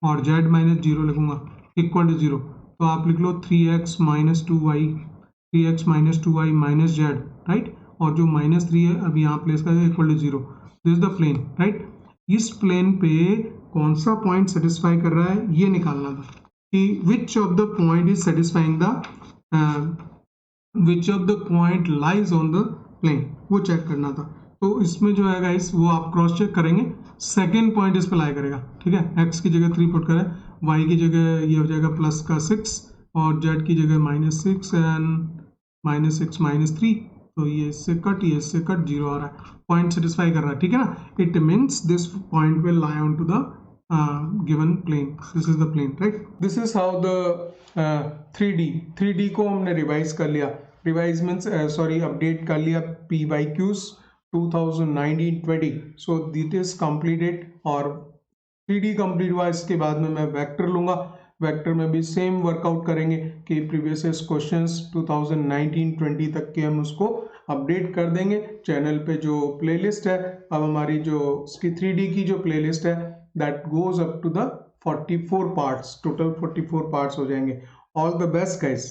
और z - 0 लिखूंगा, इक्वल टू 0। तो आप लिख लो 3x - 2y - z, राइट, और जो -3 है अभी यहाँ प्लेस कर दे, equal to 0। This is the plane, right. इस प्लेन पे कौन सा पॉइंट सेटिस्फाई कर रहा है ये निकालना था, कि which of the point is satisfying the which of the point lies on the plane, वो चेक करना था। तो इसमें जो है गाइस वो आप क्रॉस चेक करेंगे, सेकेंड पॉइंट इस पे लाई करेगा, ठीक है। x की जगह 3 पुट करें, y की जगह ये हो जाएगा +6, और z की जगह -6 एंड -6 -3, तो ये इससे कट 0 आ रहा है, पॉइंट सेटिस्फाई कर रहा है, ठीक है ना। It means this point will lie on to the given plane, this is the plane, right। this is how the 3D को हमने रिवाइज कर लिया, रिवाइज मीन्स सॉरी अपडेट कर लिया PYQs 2019-20। So that is completed, और 3D complete हुआ, इसके बाद में मैं वेक्टर लूंगा। वेक्टर में भी सेम वर्कआउट करेंगे कि प्रीवियस क्वेश्चंस 2019-20 तक के हम उसको अपडेट कर देंगे। चैनल पे जो प्लेलिस्ट है, अब हमारी जो इसकी 3D की जो प्लेलिस्ट है that goes up to the 44 parts, total 44 parts हो जाएंगे। All the best guys।